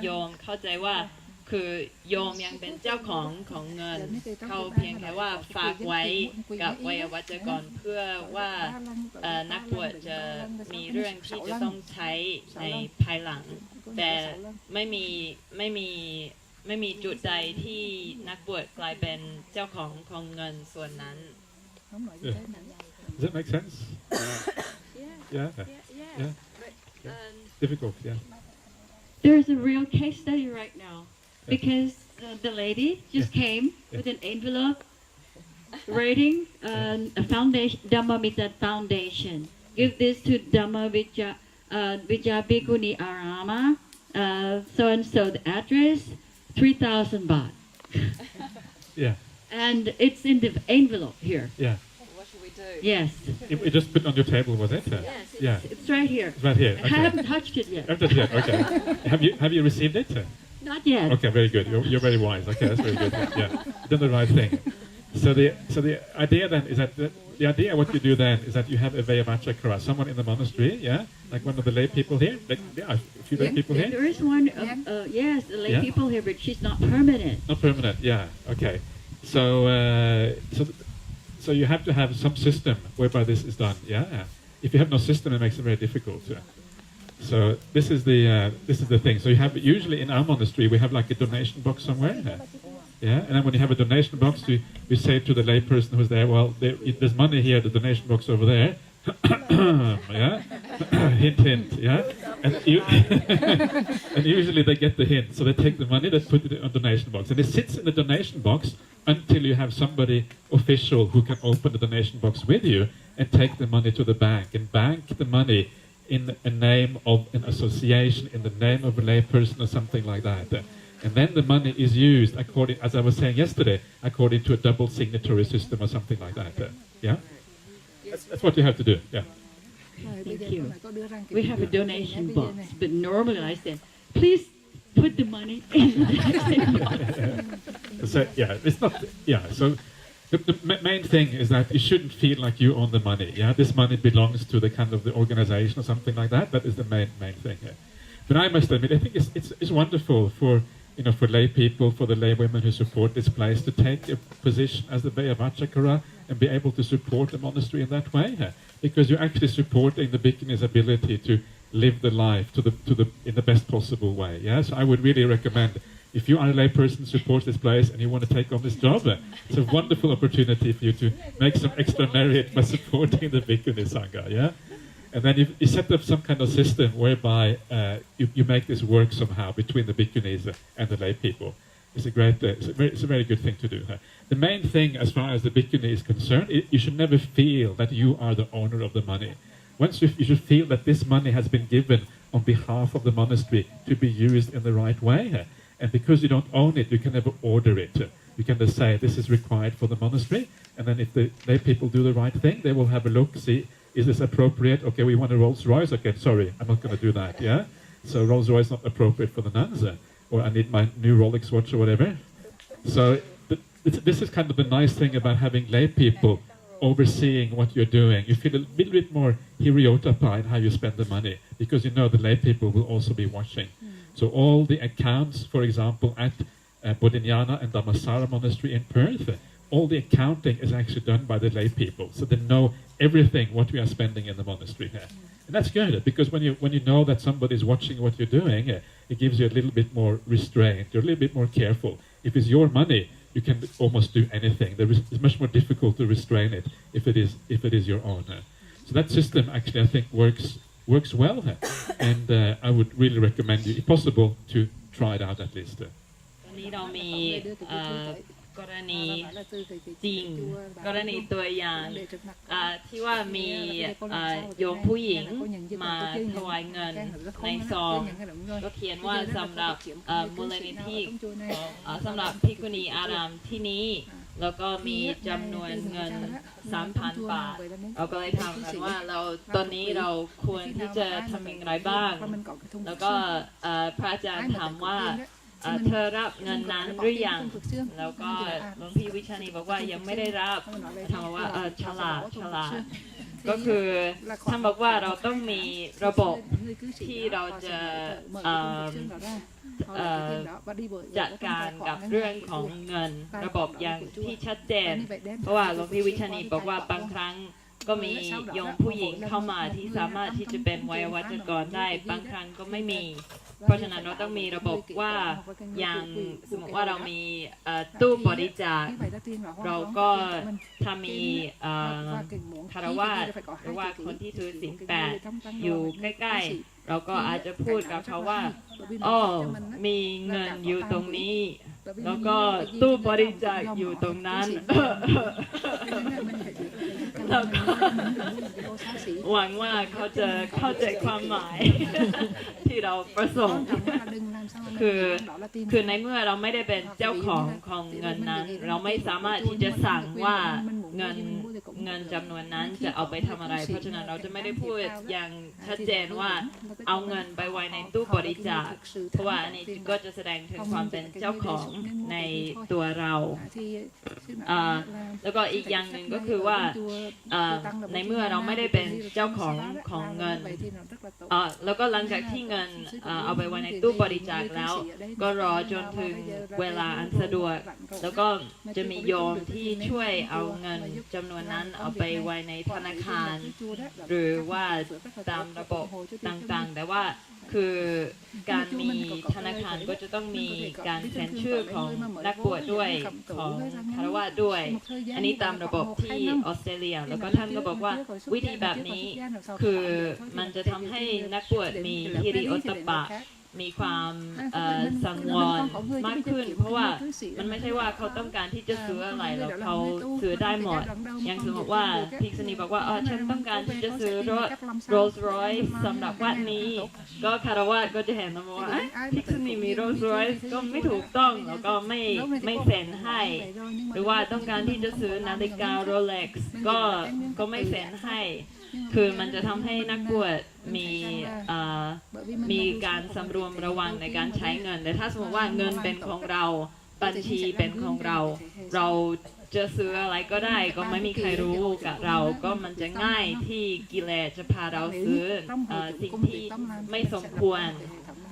โยมเข้าใจว่าคือโยมยังเป็นเจ้าของเงินเขาเพียงแค่ว่าฝากไว้กับวัยวัจกรเพื่อว่านักบวชจะมีเรื่องที่จะต้องใช้ในภายหลังแต่ไม่มีจุดใดที่นักบวชกลายเป็นเจ้าของเงินส่วนนั้น Does that make sense? Yeah. Difficult, yeah. There's a real case study right now because the lady just came with an envelope writing a foundation, Dhammamita Foundation. Give this to Dhammavijja Bhikkhuni Arama, so and so the address, 3,000 baht. Yeah. And it's in the envelope here. Yeah. What should we do? Yes. It just put on your table, was it? Yes. Yeah. It's right here. It's right here. I Okay. haven't touched it yet. Haven't touched it yet. Okay. Have you received it? Not yet. Okay, very good. You're very wise. Okay, that's very good. Yeah, done the right thing. So the idea then is that the idea what you do then is that you have a Vayavachakara, someone in the monastery, yeah, like one of the lay people here. Like, yeah, a few lay people here. There is one. Yes, the lay people here, but she's not permanent. Not permanent. Yeah. Okay. So you have to have some system whereby this is done. Yeah. If you have no system, it makes it very difficult. Yeah. So this is the thing. So you have usually in our monastery we have like a donation box somewhere. Yeah, and then when you have a donation box, we say to the layperson who's there, well, there's money here, the donation box over there. Yeah, hint, hint. Yeah, and usually they get the hint, so they take the money, they put it in a donation box, and it sits in the donation box until you have somebody official who can open the donation box with you and take the money to the bank and bank the money in a name of an association, in the name of a layperson or something like that. And then the money is used according, as I was saying yesterday, according to a double signatory system or something like that. Yeah? That's what you have to do. Yeah. Thank you. We have a donation box, but normally I say, please put the money in the donation box. So, yeah, it's not, yeah, so the main thing is that you shouldn't feel like you own the money. Yeah, this money belongs to the kind of the organization or something like that. That is the main thing. Yeah. But I must admit, I think it's wonderful for lay people, for the lay women who support this place to take a position as the Vayavachakara and be able to support the monastery in that way, because you're actually supporting the Bhikkhuni's ability to live the life in the best possible way. Yeah, so I would really recommend, if you are a layperson who supports this place and you want to take on this job, it's a wonderful opportunity for you to make some extra merit by supporting the Bhikkhuni Sangha. Yeah. And then you set up some kind of system whereby you make this work somehow between the bhikkhunis and the lay people. It's a very good thing to do. The main thing, as far as the bhikkhuni is concerned, you should never feel that you are the owner of the money. Once you should feel that this money has been given on behalf of the monastery to be used in the right way. And because you don't own it, you can never order it. You can just say this is required for the monastery, and then if the lay people do the right thing, they will have a look, see, is this appropriate? Okay, we want a Rolls Royce. Okay, sorry, I'm not going to do that. Yeah, so Rolls Royce not appropriate for the nuns, or I need my new Rolex watch or whatever. So this is kind of the nice thing about having lay people overseeing what you're doing. You feel a little bit more preoccupied how you spend the money because you know the lay people will also be watching. So all the accounts, for example, at Bodhinyana and Dhammasara Monastery in Perth, all the accounting is actually done by the lay people. So they know everything what we are spending in the monastery here. And that's good because when you know that somebody is watching what you're doing, it gives you a little bit more restraint. You're a little bit more careful. If it's your money, you can almost do anything. It's much more difficult to restrain it if it is your own. So that system actually I think works well, and I would really recommend you, if possible, to try it out at least. วันนี้เรามีกรณีจริงกรณีตัวอย่างที่ว่ามีโยมผู้หญิงมาถวายเงินในซองก็เขียนว่าสำหรับมูลนิธิสำหรับภิกขุณีอารามที่นี้แล้วก็มีจำนวนเงิน 3,000 บาทเราก็เลยถามกันว่าตอนนี้เราควรที่จะทำอย่างไรบ้างแล้วก็พระอาจารย์ถามว่าเธอรับเงินนั้นหรือยังแล้วก็หลวงพี่วิชานีบอกว่ายังไม่ได้รับถามว่าฉลาดก็คือท่านบอกว่าเราต้องมีระบบที่เราจะจัดการกับเรื่องของเงินระบบอย่างที่ชัดเจนเพราะว่าหลวงพี่วิชานีบอกว่าบางครั้งก็มีโยมผู้หญิงเข้ามาที่สามารถที่จะเป็นวัยวัจกรได้บางครั้งก็ไม่มีเพราะฉะนั้นเราต้องมีระบบว่าอย่างสมมติว่าเรามีตู้บริจาคเราก็ถ้ามีคารวะหรือว่าคนที่ถือศีล 8อยู่ใกล้ๆเราก็อาจจะพูดกับเขาว่ามีเงินอยู่ตรงนี้แล้วก็ตู้บริจาคอยู่ตรงนั้นแล้วก็หวังว่าเขาจะเข้าใจความหมายที่เราประสงค์คือในเมื่อเราไม่ได้เป็นเจ้าของเงินนั้นเราไม่สามารถที่จะสั่งว่าเงินจำนวนนั้นจะเอาไปทำอะไรเพราะฉะนั้นเราจะไม่ได้พูดอย่างชัดเจนว่าเอาเงินไปไว้ในตู้บริจาคเพราะว่าอันนี้ก็จะแสดงถึงความเป็นเจ้าของในตัวเราแล้วก็อีกอย่างหนึ่งก็คือว่าในเมื่อเราไม่ได้เป็นเจ้าของเงินแล้วก็หลังจากที่เงินเอาไปไว้ในตู้บริจาคแล้วก็รอจนถึงเวลาอันสะดวกแล้วก็จะมีโยมที่ช่วยเอาเงินจำนวนนั้นเอาไปไว้ในธนาคารหรือว่าตามระบบต่างๆแต่ว่าคือการมีธนาคารก็จะต้องมีการเซ็นชื่อของนักบวชด้วยของคารวะด้วยอันนี้ตามระบบที่ออสเตรเลียแล้วก็ท่านก็บอกว่าวิธีแบบนี้คือมันจะทำให้นักบวชมีฮิริโอตปะมีความสังวรมากขึ้นเพราะว่ามันไม่ใช่ว่าเขาต้องการที่จะซื้ออะไรแล้วเขาซื้อได้หมดอย่างสมมติว่าภิกษุณีบอกว่าฉันต้องการที่จะซื้อรถ Rolls Royce สำหรับวัดนี้ก็คารวะก็จะเห็นนะว่าภิกษุณีมี Rolls Royce ก็ไม่ถูกต้องแล้วก็ไม่เซ็นให้หรือว่าต้องการที่จะซื้อนาฬิกา Rolex ก็ไม่เซ็นให้คือมันจะทำให้นักบวชมีการสำรวมระวังในการใช้เงินแต่ถ้าสมมติว่าเงินเป็นของเราบัญชีเป็นของเราจะซื้ออะไรก็ได้ก็ไม่มีใครรู้กับเราก็มันจะง่ายที่กิเลสจะพาเราซื้อสิ่งที่ไม่สมควร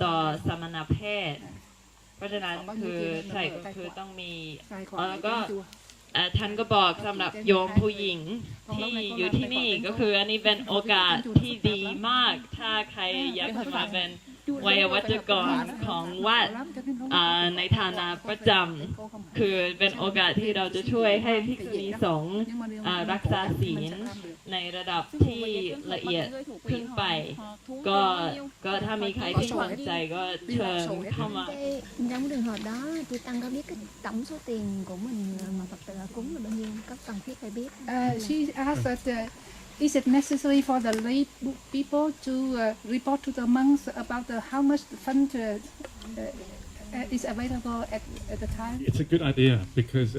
ต่อสมณเพศเพราะฉะนั้นคือใช่ก็คือต้องมีแล้วก็ท่านก็บอกสำหรับโยมผู้หญิงที่อยู่ที่นี่ก็คืออันนี้เป็นโอกาสที่ดีมากถ้าใครอยากจะมาเป็นวัยวัจกรของวัดในฐานะประจำคือเป็นโอกาสที่เราจะช่วยให้ภิกษุณีสงฆ์รักษาศีลในระดับที่ละเอียดขึ้นไปก็ถ้ามีใครที่สนใจก็เชิญเข้ามา Trong trường hợp đó, chị Tăng có biết cái tổng số tiền của mình mà Phật tử cúng là bao nhiêu? Có cần thiết phải biết. She asked that is it necessary for the lay people to report to the monks about how much fund is available at the time? It's a good idea because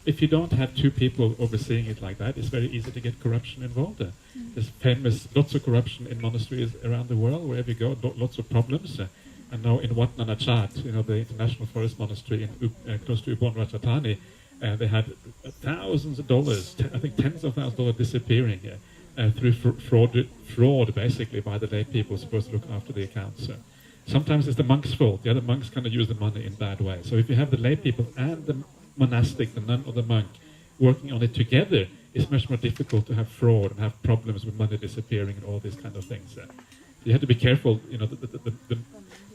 if you don't have two people overseeing it like that, it's very easy to get corruption involved. There's lots of corruption in monasteries around the world. Wherever you go, lots of problems. And now in Wat Nanachat, the international forest monastery in close to Ubon Ratchathani, they had thousands of dollars, I think tens of thousands of dollars disappearing through fraud, basically, by the lay people supposed to look after the accounts. Sometimes it's the monk's fault. The other monks kind of use the money in bad ways. So if you have the lay people and the monastic, the nun or the monk, working on it together, it's much more difficult to have fraud and have problems with money disappearing and all these kind of things. You have to be careful,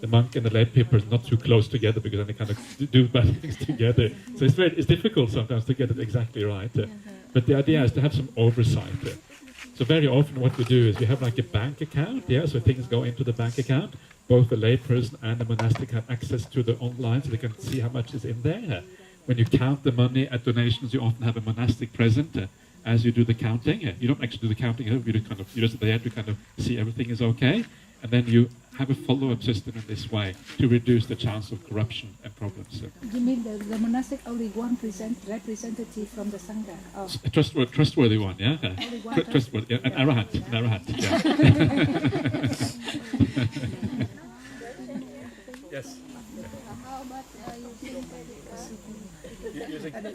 the monk and the lay people are not too close together because then they kind of do bad things together. So it's difficult sometimes to get it exactly right. But the idea is to have some oversight. So very often what we do is we have like a bank account, so things go into the bank account. Both the layperson and the monastic have access to the online so they can see how much is in there. When you count the money at donations, you often have a monastic present as you do the counting. You don't actually do the counting, you're just there to kind of see everything is okay. And then you have a follow-up system in this way to reduce the chance of corruption and problems. You mean the monastic only one representative from the Sangha? Oh. A trustworthy one, yeah? Only one trustworthy, an arahant, yeah. Yes. How about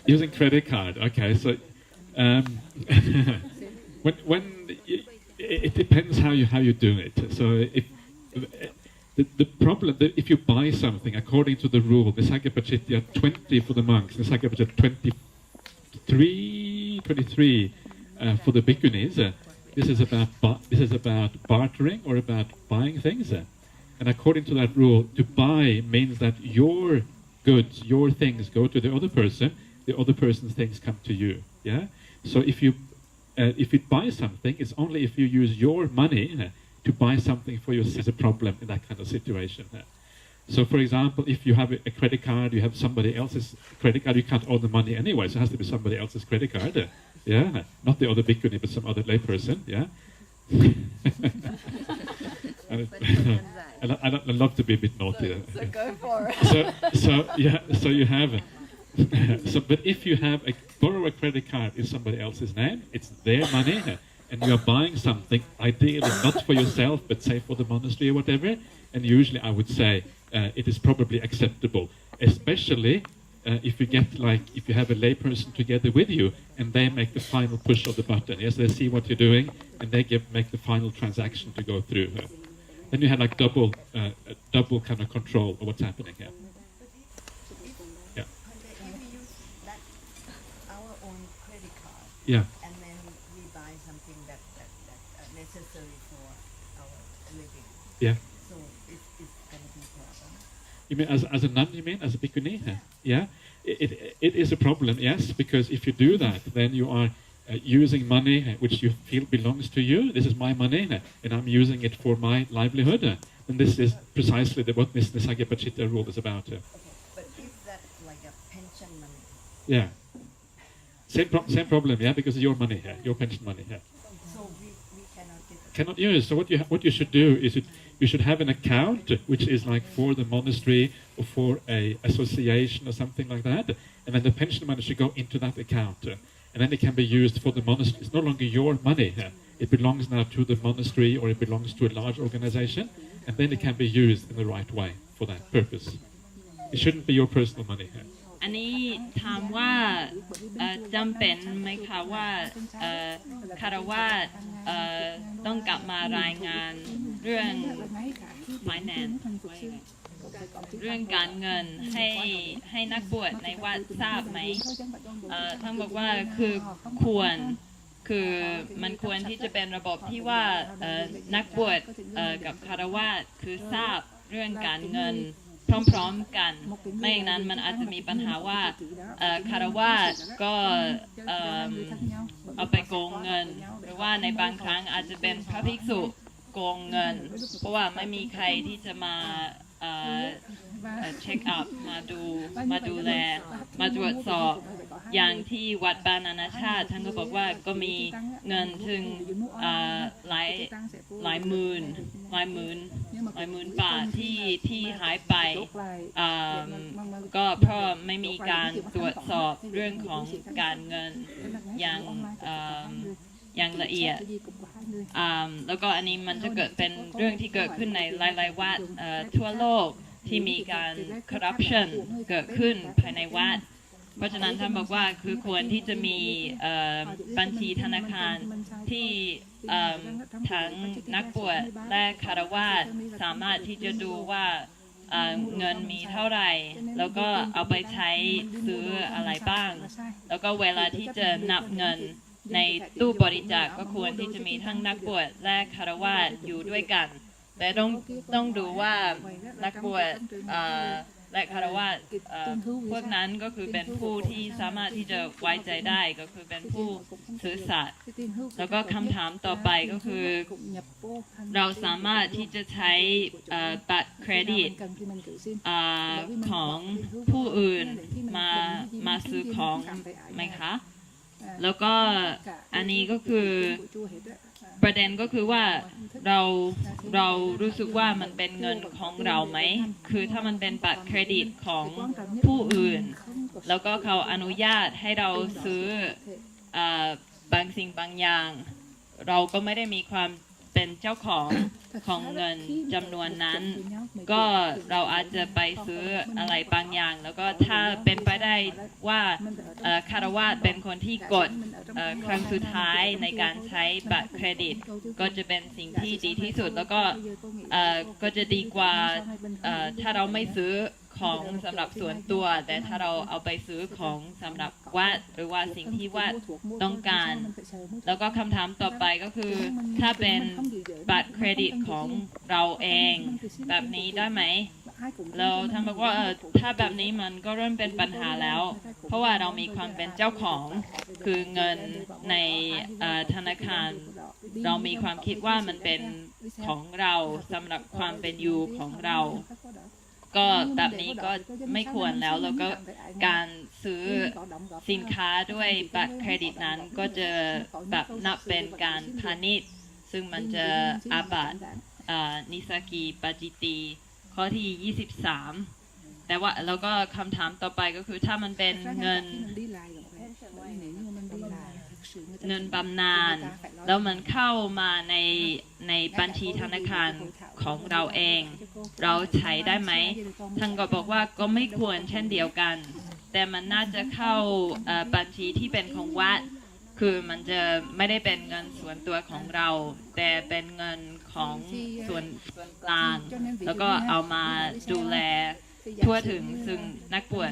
using credit card? Okay, so when it depends how you do it. So if the problem that if you buy something according to the rule, Nissaggiyā pācittiyā 20 for the monks, Nissaggiyā pācittiyā 23 for the Bhikkhunis, this is about bartering or about buying things. And according to that rule, to buy means that your goods, your things go to the other person person's things come to you. Yeah. So if you buy something, it's only if you use your money to buy something for yourself is a problem in that kind of situation. So for example, if you have a credit card, you have somebody else's credit card, you can't own the money anyway, so it has to be somebody else's credit card. Yeah, not the other bhikkhuni, but some other layperson. Yeah. I love to be a bit naughty. So go for it. So you have. But if you borrow a credit card in somebody else's name, it's their money, and you are buying something, ideally not for yourself, but say for the monastery or whatever, and usually I would say it is probably acceptable, especially if you have a layperson together with you, and they make the final push of the button. Yes, they see what you're doing, and they make the final transaction to go through. Then you have like double kind of control of what's happening here. Yeah. Our own credit card. Yeah. And then we buy something that necessary for our living. Yeah. So it's going to be a problem. You mean as a nun? You mean as a bhikkhuni? Yeah. It is a problem, yes, because if you do that, then you are using money which you feel belongs to you. This is my money, and I'm using it for my livelihood. And this is precisely what this Nissaggiyā pācittiyā rule is about. Okay, but is that like a pension money? Yeah. Same problem, yeah, because it's your money here, your pension money here. So we cannot get it. Cannot use. So what you should do is you should have an account which is like for the monastery or for a association or something like that, and then the pension money should go into that account. And then it can be used for the monastery. It's no longer your money. It belongs now to the monastery or it belongs to a large organization. And then it can be used in the right way for that purpose. It shouldn't be your personal money. อันนี้ถามว่าจำเป็นไหมคะว่าคารวาสต้องกลับมารายงานเรื่อง finance เรื่องการเงินให้นักบวชในวัดทราบไหมท่านบอกว่าคือมันควรที่จะเป็นระบบที่ว่านักบวชกับคารวาสคือทราบเรื่องการเงินพร้อมๆกันไม่อย่างนั้นมันอาจจะมีปัญหาว่าคารวาสก็เอาไปโกงเงินหรือว่าในบางครั้งอาจจะเป็นพระภิกษุโกงเงินเพราะว่าไม่มีใครที่จะมาเช็คอัพมาดูแลมาตรวจสอบอย่างที่วัดบ้านนานาชาติท่านก็บอกว่าก็มีเงินถึงหลายหมื่น 10,000 บาทที่หายไปก็เพราะไม่มีการตรวจสอบเรื่องของการเงินอย่างละเอียดแล้วก็อันนี้มันจะเกิดเป็นเรื่องที่เกิดขึ้นในหลายๆวัดทั่วโลกที่มีการ corruption เกิดขึ้นภายในวัดเพราะฉะนั้นท่านบอกว่าคือควรที่จะมีบัญชีธนาคารที่ทั้งนักบวชและคฤหัสถ์สามารถที่จะดูว่าเงินมีเท่าไหร่แล้วก็เอาไปใช้ซื้ออะไรบ้างแล้วก็เวลาที่จะนับเงินในตู้บริจาคก็ควรที่จะมีทั้งนักบวชและคฤหัสถ์อยู่ด้วยกันแต่ต้องดูว่านักบวชและคฤหัสถ์พวกนั้นก็คือเป็นผู้ที่สามารถที่จะไว้ใจได้ก็คือเป็นผู้ซื่อสัตย์แล้วก็คำถามต่อไปก็คือเราสามารถที่จะใช้บัตรเครดิตของผู้อื่นมาซื้อของไหมคะแล้วก็อันนี้ก็คือประเด็นก็คือว่าเรารู้สึกว่ามันเป็นเงินของเราไหมคือถ้ามันเป็นบัตรเครดิตของผู้อื่นแล้วก็เขาอนุญาตให้เราซื้อบางสิ่งบางอย่างเราก็ไม่ได้มีความเป็นเจ้าของเงินจำนวนนั้นก็เราอาจจะไปซื้ออะไรบางอย่างแล้วก็ถ้าเป็นไปได้ว่าคฤหัสถ์เป็นคนที่กดครั้งสุดท้ายในการใช้บัตรเครดิตก็จะเป็นสิ่งที่ดีที่สุดแล้วก็จะดีกว่าถ้าเราไม่ซื้อของสำหรับส่วนตัวแต่ถ้าเราเอาไปซื้อของสำหรับวัดหรือว่าสิ่งที่วัดต้องการแล้วก็คำถามต่อไปก็คือถ้าเป็นบัตรเครดิตของเราเองแบบนี้ได้ไหมเราท่านบอกว่าถ้าแบบนี้มันก็เริ่มเป็นปัญหาแล้วเพราะว่าเรามีความเป็นเจ้าของคือเงินในธนาคารเรามีความคิดว่ามันเป็นของเราสำหรับความเป็นอยู่ของเราก็แบบนี้ก็ไม่ควรแล้วแล้วก็การซื้อสินค้าด้วยบัตรเครดิตนั้นก็จะแบบนับเป็นการพาณิชย์ซึ่งมันจะอาบัตินิสสกีปาจิตตีข้อที่23แต่ว่าแล้วก็คำถามต่อไปก็คือถ้ามันเป็นเงินบำนาญแล้วมันเข้ามาในบัญชีธนาคารของเราเองเราใช้ได้ไหมท่านก็บอกว่าก็ไม่ควรเช่นเดียวกันแต่มันน่าจะเข้าบัญชีที่เป็นของวัดคือมันจะไม่ได้เป็นเงินส่วนตัวของเราแต่เป็นเงินของส่วนกลางแล้วก็เอามาดูแลทั่วถึงซึ่งนักบวช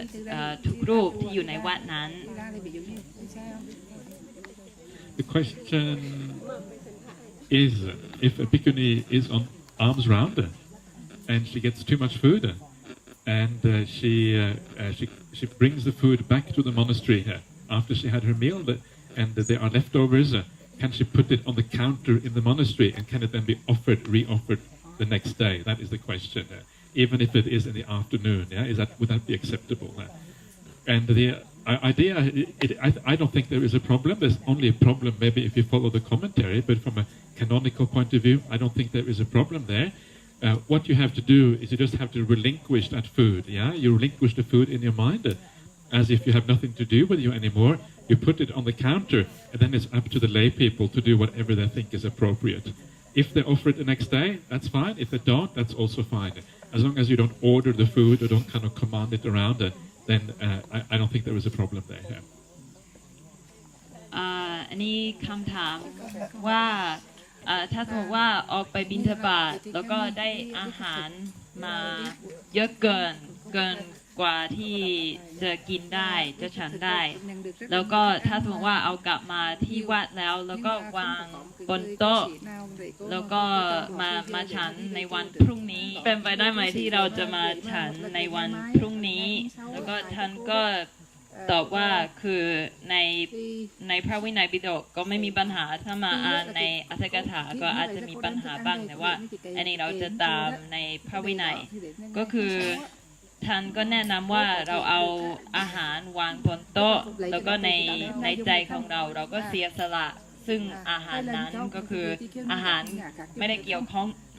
ทุกรูปที่อยู่ในวัดนั้น The question is if a bhikkhuni is on arms round her and she gets too much food and she brings the food back to the monastery after she had her meal and there are leftovers, can she put it on the counter in the monastery and can it then be re-offered the next day? That is the question. Even if it is in the afternoon, would that be acceptable? And the idea, I don't think there is a problem. There's only a problem maybe if you follow the commentary, but from a canonical point of view, I don't think there is a problem there. What you have to do is you just have to relinquish that food. You relinquish the food in your mind as if you have nothing to do with you anymore. You put it on the counter, and then it's up to the lay people to do whatever they think is appropriate. If they offer it the next day, that's fine. If they don't, that's also fine. As long as you don't order the food or don't kind of command it around, then I don't think there is a problem there. อันนี้คำถามว่าถ้าสมมติว่าออกไปบิณฑบาตแล้วก็ได้อาหารมาเยอะเกินกว่าที่จะกินได้จะฉันได้แล้วก็ถ้าสมมติว่าเอากลับมาที่วัดแล้วก็วางบนโต๊ะแล้วก็มาฉันในวันพรุ่งนี้เป็นไปได้ไหมที่เราจะมาฉันในวันพรุ่งนี้แล้วก็ท่านก็ตอบว่าคือในพระวินัยปิฎกก็ไม่มีปัญหาถ้ามาอ่านในอัตถกถาก็อาจจะมีปัญหาบ้างแต่ว่าอันนี้เราจะตามในพระวินัยก็คือท่านก็แนะนำว่าเราเอาอาหารวางบนโต๊ะแล้วก็ในใจของเราก็เสียสละซึ่งอาหารนั้นก็คืออาหารไม่ได้เกี่ยว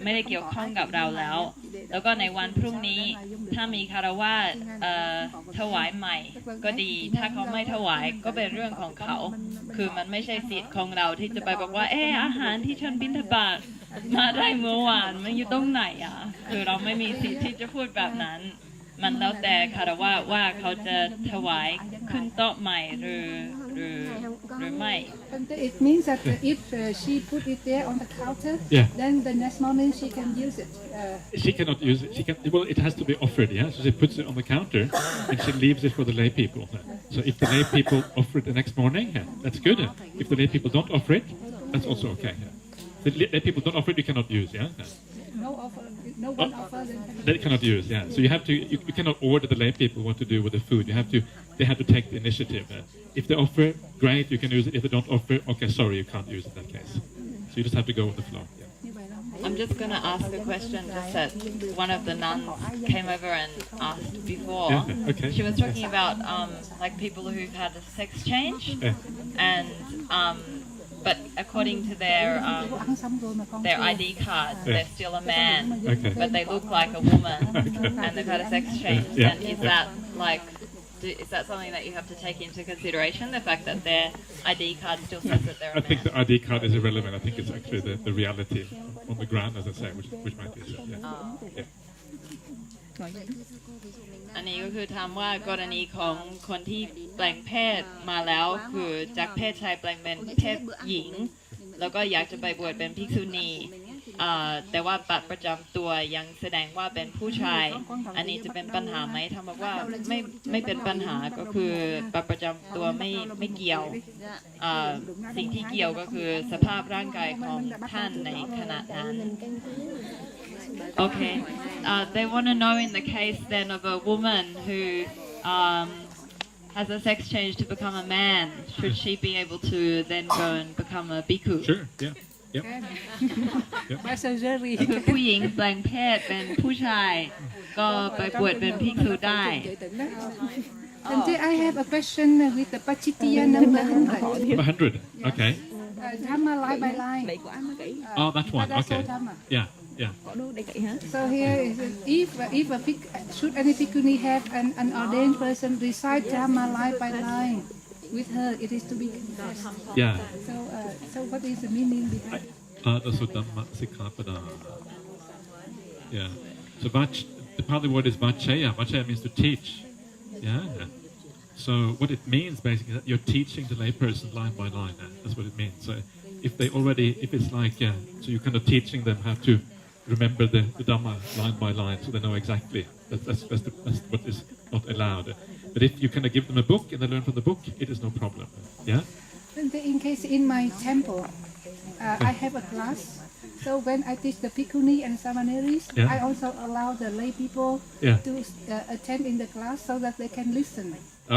ไม่ได้เกี่ยวข้องกับเราแล้วแล้วก็ในวันพรุ่งนี้ถ้ามีคารวะถวายใหม่ก็ดีถ้าเขาไม่ถวายก็เป็นเรื่องของเขาคือมันไม่ใช่สิทธิ์ของเราที่จะไปบอกว่าอาหารที่ฉันบิณฑบาตมาได้เมื่อวานมันอยู่ตรงไหนคือเราไม่มีสิทธิ์ที่จะพูดแบบนั้นมันแล้วแต่คารวะว่าเขาจะถวายขึ้นโต๊ะใหม่หรือไม่ It means that if she put it there on the counter, then the next morning she can use it. She cannot use it. Well, it has to be offered. Yeah, so she puts it on the counter and she leaves it for the lay people. So if the lay people offer it the next morning, that's good. If the lay people don't offer it, that's also okay. The lay people don't offer it, you cannot use. Yeah. No one offers it. They cannot use. Yeah. So you have to. You cannot order the lay people what to do with the food. You have to. They have to take the initiative. If they offer, great, you can use it. If they don't offer, okay, sorry, you can't use it in that case. So you just have to go with the flow. Yeah. I'm just going to ask a question just that one of the nuns came over and asked before. Yeah, okay. She was talking about like people who've had a sex change and but according to their ID card, they're still a man, but they look like a woman and they've had a sex change. And is that like is that something that you have to take into consideration, the fact that their ID card still says that they're a man? I think the ID card is irrelevant. I think it's actually the reality on the ground, as I say, which might be so. Yeah. อันนี้ก็คือถามว่ากรณีของคนที่แปลงเพศมาแล้วคือจากเพศชายแปลงเป็นเพศหญิงแล้วก็อยากจะไปบวชเป็นภิกษุณีแต่ว่าบัตรประจำตัวยังแสดงว่าเป็นผู้ชายอันนี้จะเป็นปัญหาไหมถ้าบอกว่าไม่เป็นปัญหาก็คือบัตรประจำตัวไม่เกี่ยวสิ่งที่เกี่ยวก็คือสภาพร่างกายของท่านในขณะนั้น Okay, they want to know in the case then of a woman who has a sex change to become a man, should she be able to then go and become a bhikkhu? Sure, yeah. Yep. ผู้หญิงแปลงเพศเป็นผู้ชายก็ไปบวชเป็นภิกษุได้ And I have a question with the pācittiyā number 100. 100, okay. Dhamma line by line. Oh, that one, okay. Yeah. So here is if should any bhikkhuni have an ordained person recite Dhamma line by line with her, it is to be confessed. Yeah. So what is the meaning behind? Yeah. So the Pali word is vachaya. Vachaya means to teach. Yeah. So what it means basically is that you're teaching the layperson line by line. That's what it means. So if it's like so you're kind of teaching them how to remember the Dhamma line by line, so they know exactly. That's what is not allowed. But if you kind of give them a book and they learn from the book, it is no problem. Yeah. In case in my temple, I have a class. So when I teach the bhikkhuni and samaneris, I also allow the lay people to attend in the class so that they can listen.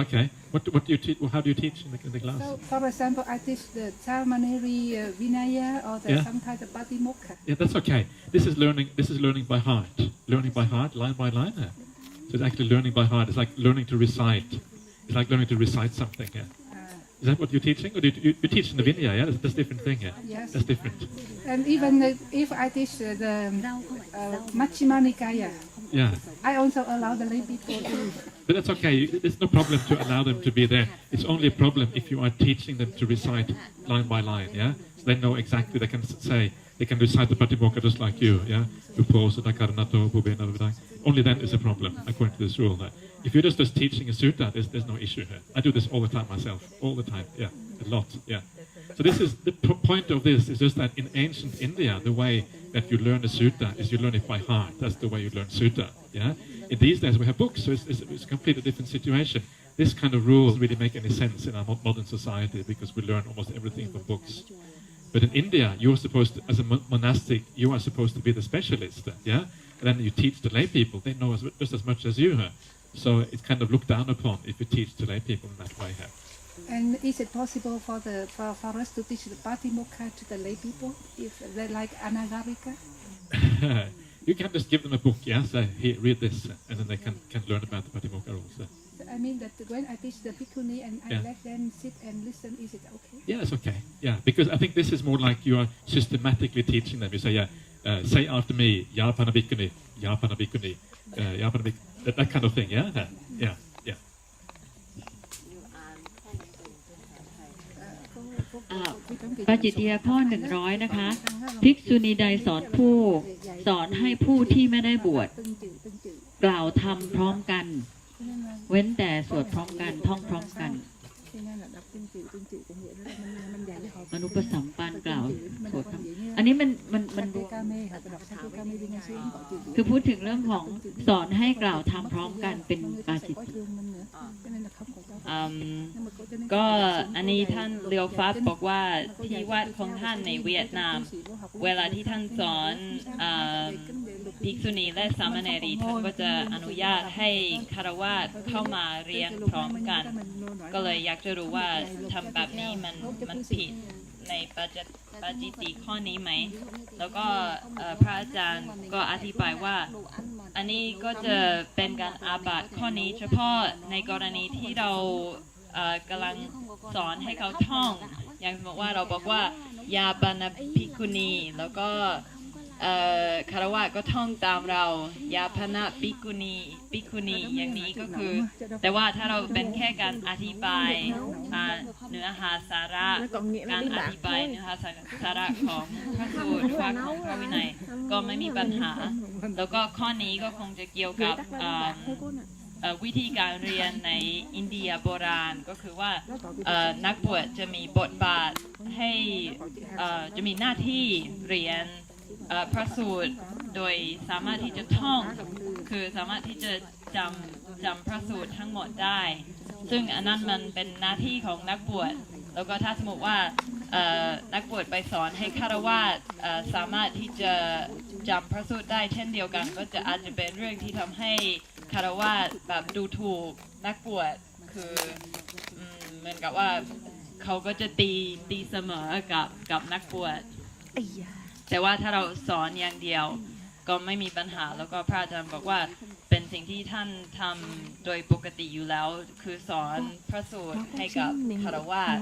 Okay. What do you teach? How do you teach in the class? So, for example, I teach the samaneri vinaya or sometimes the patimokkha. Yeah, that's okay. This is learning by heart. Learning by heart, line by line. So it's actually learning by heart. It's like learning to recite. It's like learning to recite something. Is that what you're teaching, or do you teach in the vinaya? Yeah, that's a different thing. Yes. That's different. And even if I teach the Majjhima Nikaya, I also allow the lay people to. But that's okay. There's no problem to allow them to be there. It's only a problem if you are teaching them to recite line by line. Yeah, so they know exactly. They can say. They can recite the Patimokkha just like you. Yeah. Only then is a problem according to this rule. If you're just teaching a sutta, there's no issue here. I do this all the time myself, all the time, a lot, So this is the point of this is just that in ancient India, the way that you learn a sutta is you learn it by heart. That's the way you learn sutta, In these days we have books, so it's a completely different situation. This kind of rules really make any sense in our modern society because we learn almost everything from books. But in India, you're supposed to, as a monastic, you are supposed to be the specialist, And then you teach the lay people. They know just as much as you. So it's kind of looked down upon if you teach the lay people in that way. And is it possible for us to teach the Patimokkha to the lay people if they like Anagarika? You can just give them a book, say, here, read this, and then they can learn about the Patimokkha rules. I mean that when I teach the bhikkhuni and I let them sit and listen, is it okay? Yeah, it's okay. Yeah, because I think this is more like you are systematically teaching them. You say, say after me, Yapana Bhikkhuni, Yapana Bhikkhuni, Yapana Bhikkhuni, that kind of thing, yeah? Yeah, yeah. ปาจิตติยาข้อ100นะคะภิกษุณีใดสอนให้ผู้ที่ไม่ได้บวชกล่าวธรรมพร้อมกันเว้นแต่สวดพร้อมกันท่องพร้อมกันอนุปสัมปันกล่าวสวดอันนี้มันรวมคือพูดถึงเรื่องของสอนให้กล่าวธรรมพร้อมกันเป็นปาจิตติก็อันนี้ท่านเลียวฟับบอกว่าที่วัดของท่านในเวียดนามเวลาที่ท่านสอนภิกษุณีและสามเณรีท่านก็จะอนุญาตให้คฤหัสถ์เข้ามาเรียนพร้อมกันก็เลยอยากจะรู้ว่าทำแบบนี้มันผิดในปาจิตติข้อนี้ไหมแล้วก็พระอาจารย์ก็อธิบายว่าอันนี้ก็จะเป็นการอาบัติข้อนี้เฉพาะในกรณีที่เรากำลังสอนให้เขาท่องอย่างสมมติว่าเราบอกว่ายาปนาภิกขุณีแล้วก็คารวะก็ท่องตามเรายาพนะภิกขุณีอย่างนี้ก็คือแต่ว่าถ้าเราเป็นแค่การอธิบายเนื้อหาสาระการอธิบายเนื้อหาสาระของพระสูตรว่าของพระวินัยก็ไม่มีปัญหาแล้วก็ข้อนี้ก็คงจะเกี่ยวกับวิธีการเรียนในอินเดียโบราณก็คือว่านักบวชจะมีบทบาทให้จะมีหน้าที่เรียนพระสูตรโดยสามารถที่จะท่องคือสามารถที่จะจำพระสูตรทั้งหมดได้ซึ่งอันนั้นมันเป็นหน้าที่ของนักบวชแล้วก็ถ้าสมมติว่านักบวชไปสอนให้ฆราวาสสามารถที่จะจำพระสูตรได้เช่นเดียวกันก็จะอาจจะเป็นเรื่องที่ทำให้ฆราวาสแบบดูถูกนักบวชคือเหมือนกับว่าเขาก็จะตีเสมอกับนักบวชแต่ว่าถ้าเราสอนอย่างเดียวก็ไม่มีปัญหาแล้วก็พระอาจารย์บอกว่าเป็นสิ่งที่ท่านทำโดยปกติอยู่แล้วคือสอนพระสูตรให้กับฆราวาส